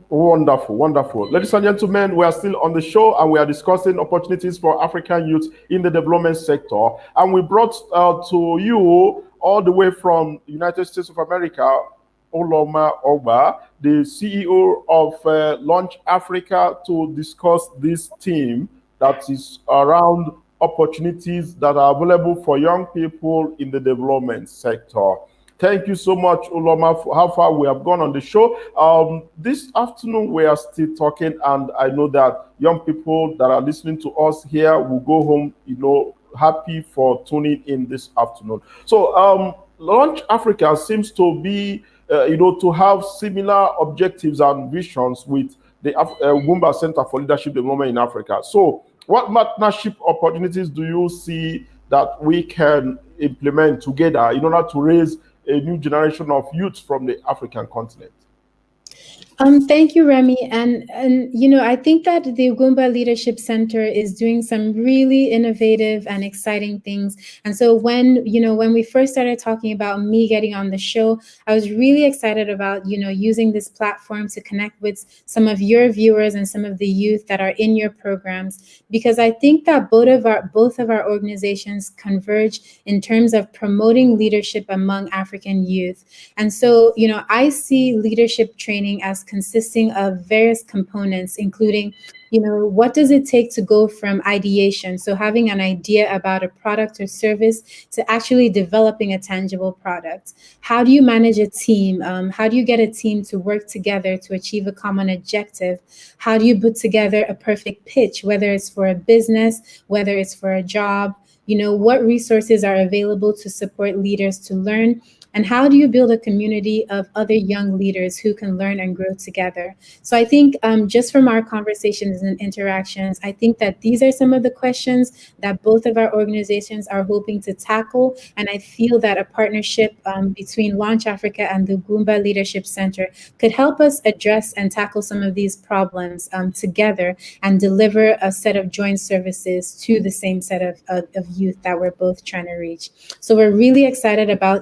Wonderful, wonderful. Ladies and gentlemen, we are still on the show and we are discussing opportunities for African youth in the development sector. And we brought to you all the way from United States of America, Uloma Ogba, the CEO of Launch Africa, to discuss this theme that is around opportunities that are available for young people in the development sector. Thank you so much, Uloma, for how far we have gone on the show. This afternoon, we are still talking, and I know that young people that are listening to us here will go home, happy for tuning in this afternoon. So, Launch Africa seems to be to have similar objectives and visions with the Ugwumba Center for Leadership Development in Africa. So, what partnership opportunities do you see that we can implement together in order to raise a new generation of youth from the African continent? Thank you, Remy. And I think that the Ugwumba Leadership Center is doing some really innovative and exciting things. And so when we first started talking about me getting on the show, I was really excited about, using this platform to connect with some of your viewers and some of the youth that are in your programs, because I think that both of our organizations converge in terms of promoting leadership among African youth. And so, I see leadership training as task consisting of various components, including, what does it take to go from ideation, so having an idea about a product or service, to actually developing a tangible product? How do you manage a team? How do you get a team to work together to achieve a common objective? How do you put together a perfect pitch, whether it's for a business, whether it's for a job? What resources are available to support leaders to learn? And how do you build a community of other young leaders who can learn and grow together? So I think, just from our conversations and interactions, I think that these are some of the questions that both of our organizations are hoping to tackle. And I feel that a partnership between Launch Africa and the Ugwumba Leadership Center could help us address and tackle some of these problems together, and deliver a set of joint services to the same set of youth that we're both trying to reach. So we're really excited about,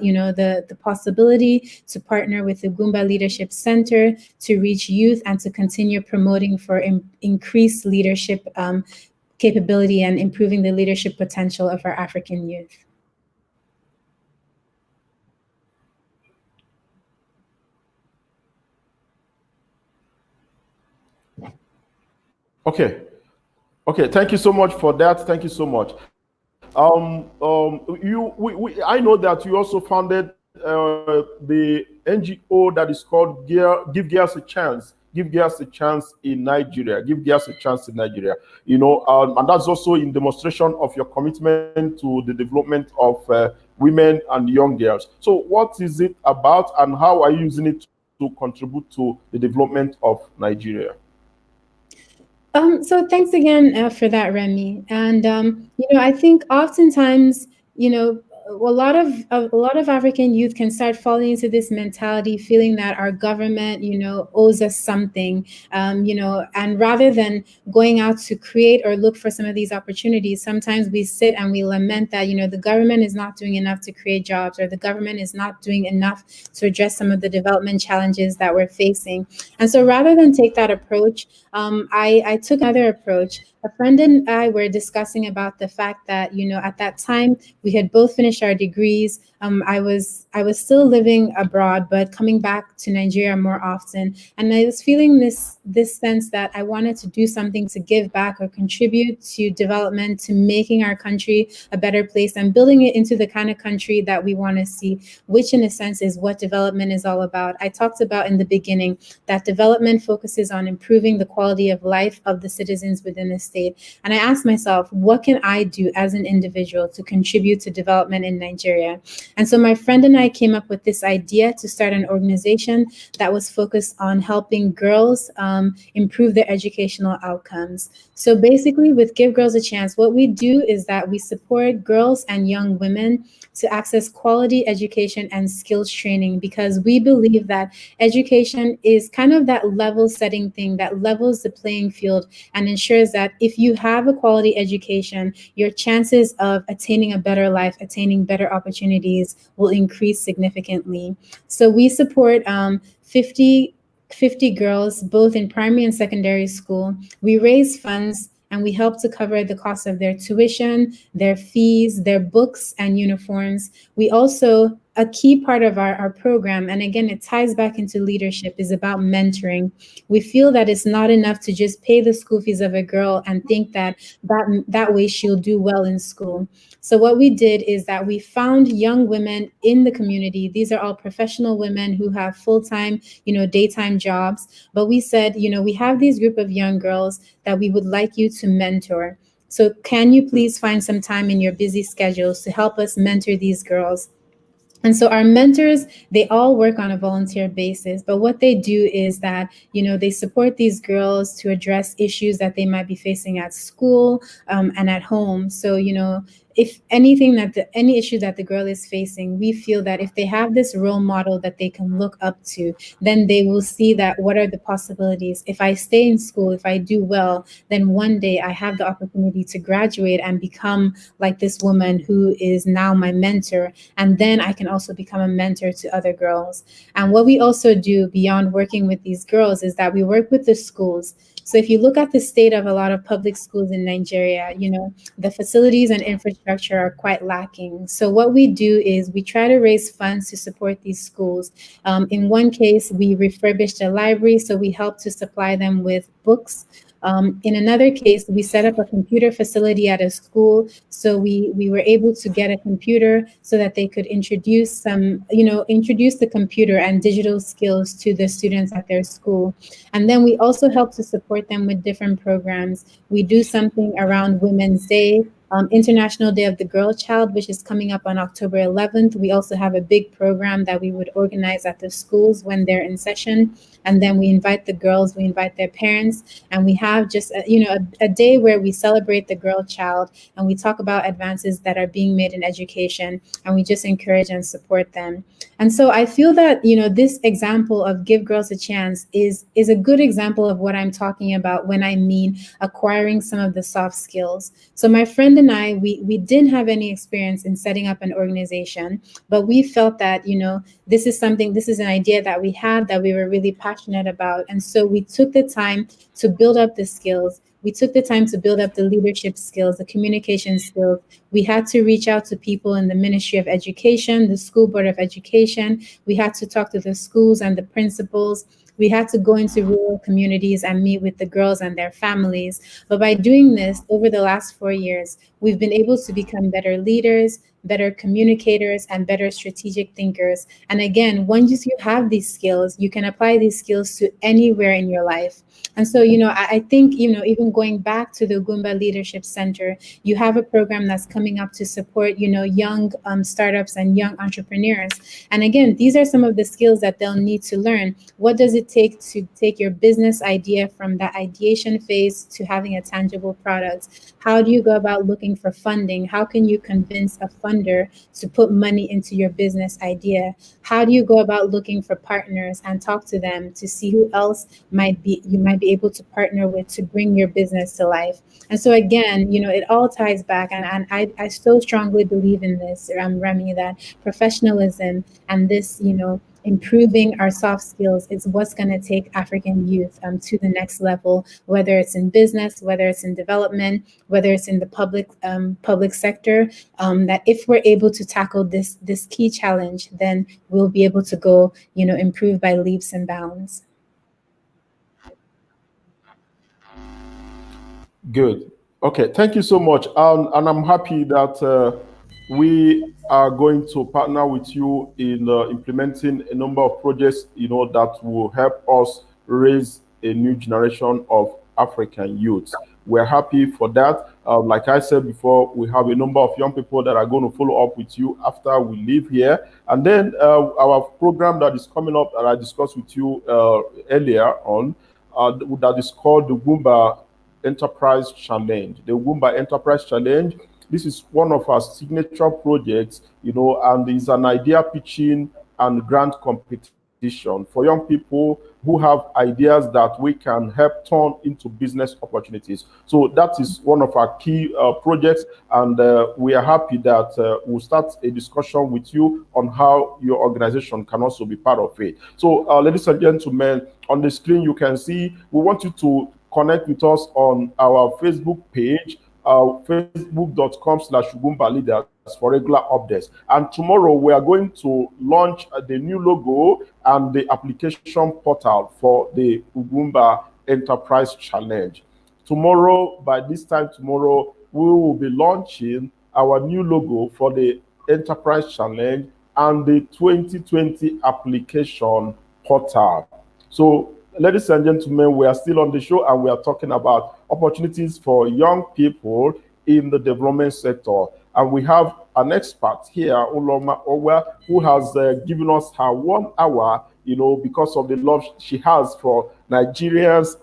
the possibility to partner with the Ugwumba Leadership Center to reach youth and to continue promoting for increased leadership capability and improving the leadership potential of our African youth. Okay. Okay. Thank you so much for that. Thank you so much. I know that you also founded the NGO that is called Give Girls a Chance. Give Girls a Chance in Nigeria. Give Girls a Chance in Nigeria. And that's also in demonstration of your commitment to the development of women and young girls. So, what is it about, and how are you using it to contribute to the development of Nigeria? So thanks again for that, Remy. And I think oftentimes, a lot of African youth can start falling into this mentality, feeling that our government, owes us something, and rather than going out to create or look for some of these opportunities, sometimes we sit and we lament that, the government is not doing enough to create jobs, or the government is not doing enough to address some of the development challenges that we're facing. And so rather than take that approach, I took another approach. A friend and I were discussing about the fact that, at that time we had both finished our degrees. I was still living abroad, but coming back to Nigeria more often. And I was feeling this sense that I wanted to do something to give back or contribute to development, to making our country a better place and building it into the kind of country that we want to see, which in a sense is what development is all about. I talked about in the beginning that development focuses on improving the quality of life of the citizens within the state. And I asked myself, what can I do as an individual to contribute to development in Nigeria? And so my friend and I came up with this idea to start an organization that was focused on helping girls improve their educational outcomes. So basically, with Give Girls a Chance, what we do is that we support girls and young women to access quality education and skills training, because we believe that education is kind of that level setting thing that levels the playing field and ensures that if you have a quality education, your chances of attaining a better life, attaining better opportunities will increase significantly. So we support 50 girls, both in primary and secondary school. We raise funds and we help to cover the cost of their tuition, their fees, their books and uniforms. We also, a key part of our program, and again, it ties back into leadership, is about mentoring. We feel that it's not enough to just pay the school fees of a girl and think that way she'll do well in school. So what we did is that we found young women in the community. These are all professional women who have full-time, daytime jobs. But we said, we have these group of young girls that we would like you to mentor. So can you please find some time in your busy schedules to help us mentor these girls? And so our mentors, they all work on a volunteer basis, but what they do is that, they support these girls to address issues that they might be facing at school and at home. So, if anything any issue that the girl is facing, we feel that if they have this role model that they can look up to, then they will see that what are the possibilities. If I stay in school, if I do well, then one day I have the opportunity to graduate and become like this woman who is now my mentor. And then I can also become a mentor to other girls. And what we also do beyond working with these girls is that we work with the schools. So if you look at the state of a lot of public schools in Nigeria, the facilities and infrastructure are quite lacking. So what we do is we try to raise funds to support these schools. In one case, we refurbished a library, so we help to supply them with books. In another case, we set up a computer facility at a school. So we were able to get a computer so that they could introduce the computer and digital skills to the students at their school. And then we also help to support them with different programs. We do something around Women's Day, International Day of the Girl Child, which is coming up on October 11th. We also have a big program that we would organize at the schools when they're in session. And then we invite the girls, we invite their parents, and we have just a day where we celebrate the girl child and we talk about advances that are being made in education, and we just encourage and support them. And so I feel that this example of Give Girls a Chance is a good example of what I'm talking about when I mean acquiring some of the soft skills. So my friend and I, we didn't have any experience in setting up an organization, but we felt that this is an idea that we had, that we were really passionate about. And so we took the time to build up the skills. We took the time to build up the leadership skills, the communication skills. We had to reach out to people in the Ministry of Education, the School Board of Education. We had to talk to the schools and the principals. We had to go into rural communities and meet with the girls and their families. But by doing this over the last 4 years, we've been able to become better leaders, better communicators, and better strategic thinkers. And again, once you have these skills, you can apply these skills to anywhere in your life. And so, I think, even going back to the Ugwumba Leadership Center, you have a program that's coming up to support, young startups and young entrepreneurs. And again, these are some of the skills that they'll need to learn. What does it take to take your business idea from that ideation phase to having a tangible product? How do you go about looking for funding? How can you convince a funder to put money into your business idea? How do you go about looking for partners and talk to them to see who else you might be able to partner with to bring your business to life? And so again, it all ties back, and I so strongly believe in this, Remy, that professionalism and this, improving our soft skills is what's going to take African youth to the next level, whether it's in business, whether it's in development, whether it's in the public sector. That if we're able to tackle this key challenge, then we'll be able to go, improve by leaps and bounds. Good. Okay, thank you so much. And I'm happy that we are going to partner with you in implementing a number of projects, that will help us raise a new generation of African youths. We're happy for that. Like I said before, we have a number of young people that are going to follow up with you after we leave here. And then our program that is coming up that I discussed with you earlier on, that is called the Ugwumba Enterprise Challenge. The Ugwumba Enterprise Challenge, this is one of our signature projects, and it's an idea pitching and grant competition for young people who have ideas that we can help turn into business opportunities. So that is one of our key projects, and we are happy that we'll start a discussion with you on how your organization can also be part of it. So ladies and gentlemen, on the screen you can see, we want you to connect with us on our Facebook page, facebook.com/Ugwumba Leaders for regular updates. And tomorrow we are going to launch the new logo and the application portal for the Ugwumba Enterprise Challenge. Tomorrow, by this time tomorrow, we will be launching our new logo for the Enterprise Challenge and the 2020 application portal. So, ladies and gentlemen, we are still on the show and we are talking about opportunities for young people in the development sector. And we have an expert here, Uloma Ogba, who has given us her 1 hour, because of the love she has for Nigerians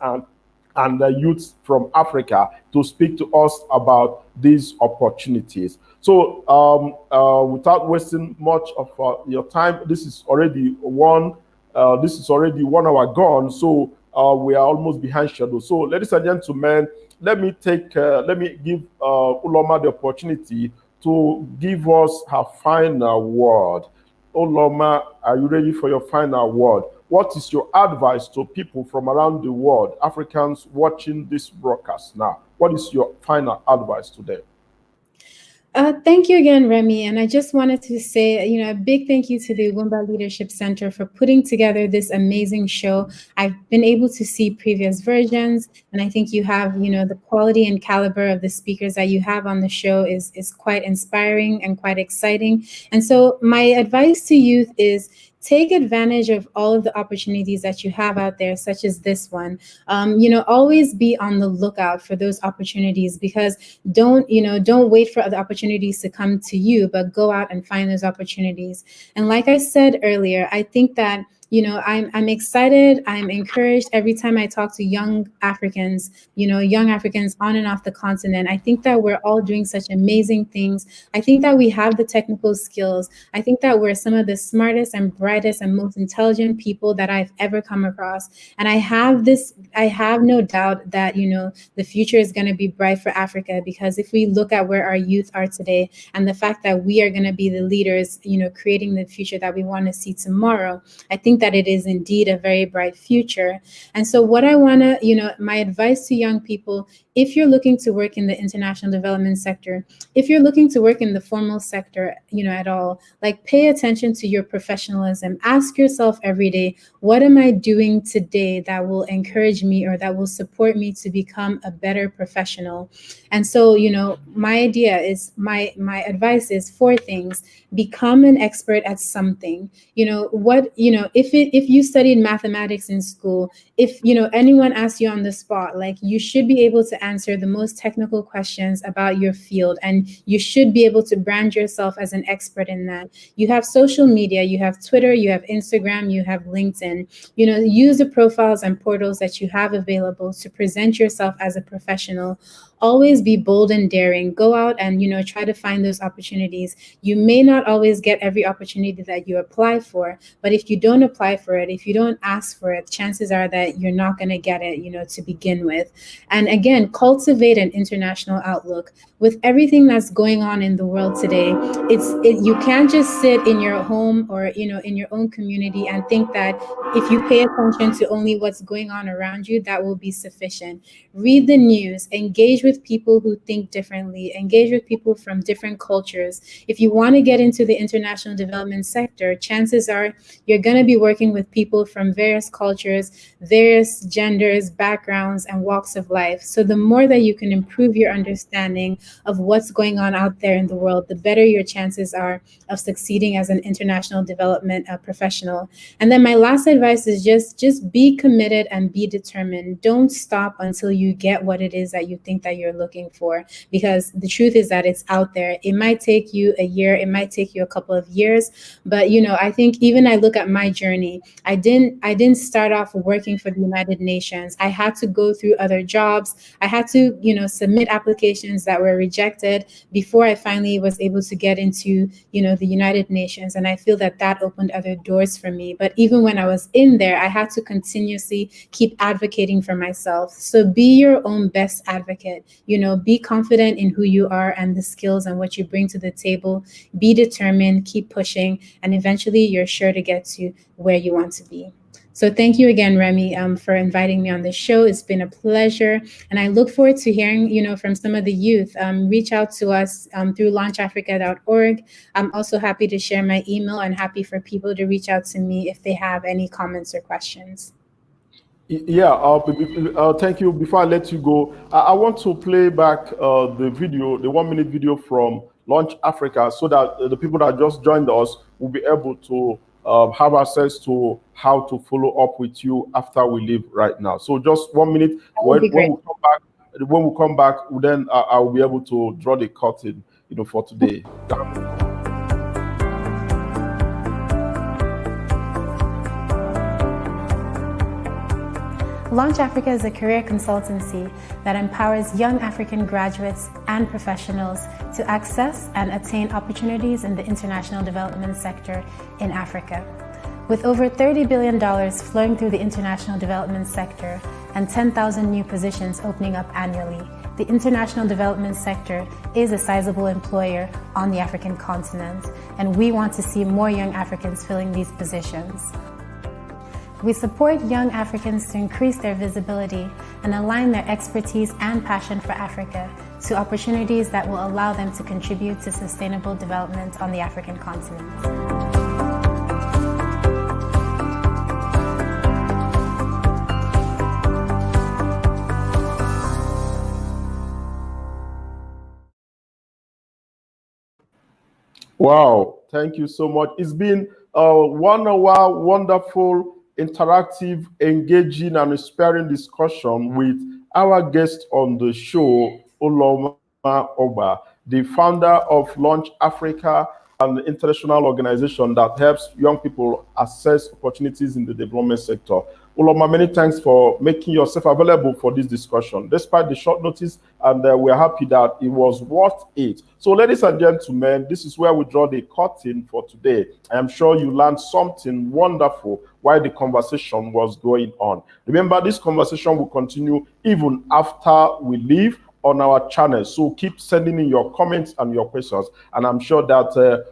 and the youths from Africa to speak to us about these opportunities. So without wasting much of your time, this is already 1 hour gone, so we are almost behind schedule. So, ladies and gentlemen, let me give Uloma the opportunity to give us her final word. Uloma, are you ready for your final word? what is your advice to people from around the world, Africans watching this broadcast now? What is your final advice to them? Thank you again, Remy. And I just wanted to say, a big thank you to the Ugwumba Leadership Center for putting together this amazing show. I've been able to see previous versions, and I think you have, the quality and caliber of the speakers that you have on the show is quite inspiring and quite exciting. And so my advice to youth is take advantage of all of the opportunities that you have out there, such as this one. Always be on the lookout for those opportunities, because don't wait for the opportunities to come to you, but go out and find those opportunities. And like I said earlier, I think that I'm excited. I'm encouraged every time I talk to young Africans on and off the continent. I think that we're all doing such amazing things. I think that we have the technical skills. I think that we're some of the smartest and brightest and most intelligent people that I've ever come across. And I have no doubt that, the future is going to be bright for Africa, because if we look at where our youth are today and the fact that we are going to be the leaders, creating the future that we want to see tomorrow, I think that it is indeed a very bright future. And so what I want to, my advice to young people, if you're looking to work in the international development sector, if you're looking to work in the formal sector, at all, like, pay attention to your professionalism. Ask yourself every day, what am I doing today that will encourage me or that will support me to become a better professional? And so, my advice is 4 things. Become an expert at something. If you studied mathematics in school, if anyone asks you on the spot, like, you should be able to answer the most technical questions about your field, and you should be able to brand yourself as an expert in that. You have social media, you have Twitter, you have Instagram, you have LinkedIn. Use the profiles and portals that you have available to present yourself as a professional. Always be bold and daring. Go out and, try to find those opportunities. You may not always get every opportunity that you apply for, but if you don't apply for it, if you don't ask for it, chances are that you're not going to get it, to begin with. And again, cultivate an international outlook. With everything that's going on in the world today, you can't just sit in your home or, in your own community and think that if you pay attention to only what's going on around you, that will be sufficient. Read the news, engage with people who think differently, engage with people from different cultures. If you want to get into the international development sector, chances are you're going to be working with people from various cultures, various genders, backgrounds, and walks of life. So the more that you can improve your understanding of what's going on out there in the world, the better your chances are of succeeding as an international development professional. And then my last advice is just be committed and be determined. Don't stop until you get what it is that you think that you're looking for, because the truth is that it's out there. It might take you a year, it might take you a couple of years, but I think even I look at my journey, I didn't start off working for the United Nations. I had to go through other jobs. I had to, submit applications that were rejected before I finally was able to get into, the United Nations. And I feel that opened other doors for me. But even when I was in there, I had to continuously keep advocating for myself. So be your own best advocate. Be confident in who you are and the skills and what you bring to the table. Be determined, keep pushing, and eventually you're sure to get to where you want to be. So thank you again, Remy, for inviting me on this show. It's been a pleasure. And I look forward to hearing, from some of the youth. Reach out to us through launchafrica.org. I'm also happy to share my email and happy for people to reach out to me if they have any comments or questions. Yeah, thank you. Before I let you go, I want to play back the video, the 1-minute video from Launch Africa, so that the people that just joined us will be able to have access to how to follow up with you after we leave right now. So just 1 minute. When we come back, then I will be able to draw the curtain, for today. Launch Africa is a career consultancy that empowers young African graduates and professionals to access and attain opportunities in the international development sector in Africa. With over $30 billion flowing through the international development sector and 10,000 new positions opening up annually, the international development sector is a sizable employer on the African continent, and we want to see more young Africans filling these positions. We support young Africans to increase their visibility and align their expertise and passion for Africa to opportunities that will allow them to contribute to sustainable development on the African continent. Wow, thank you so much. It's been a 1 hour, wonderful, interactive, engaging, and inspiring discussion with our guest on the show, Uloma Ogba, the founder of Launch Africa, an international organization that helps young people access opportunities in the development sector. Uloma, many thanks for making yourself available for this discussion, despite the short notice, and we're happy that it was worth it. So, ladies and gentlemen, this is where we draw the curtain for today. I am sure you learned something wonderful while the conversation was going on. Remember, this conversation will continue even after we leave on our channel. So keep sending in your comments and your questions, and I'm sure that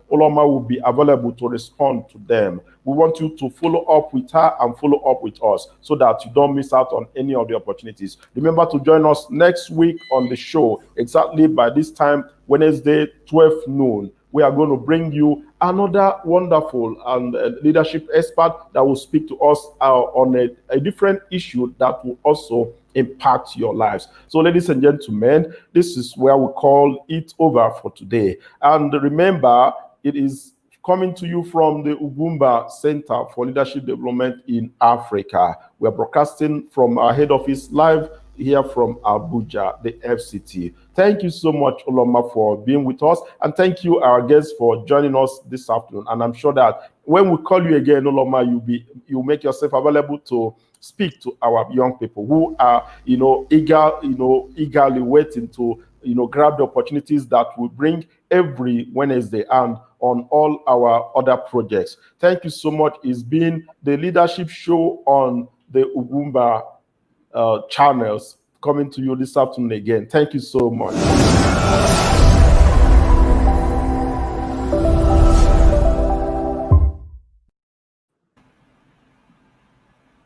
Uloma will be available to respond to them. We want you to follow up with her and follow up with us so that you don't miss out on any of the opportunities. Remember to join us next week on the show, exactly by this time, Wednesday, 12 noon. We are going to bring you another wonderful and leadership expert that will speak to us on a different issue that will also impact your lives. So, ladies and gentlemen, this is where we call it over for today. And remember, it is coming to you from the Ugwumba Center for Leadership Development in Africa. We are broadcasting from our head office live here from Abuja, the FCT. Thank you so much, Uloma, for being with us. And thank you, our guests, for joining us this afternoon. And I'm sure that when we call you again, Uloma, you'll make yourself available to speak to our young people who are, eagerly waiting to, grab the opportunities that we bring every Wednesday and on all our other projects. Thank you so much. It's been the leadership show on the Ugwumba channels coming to you this afternoon again. Thank you so much.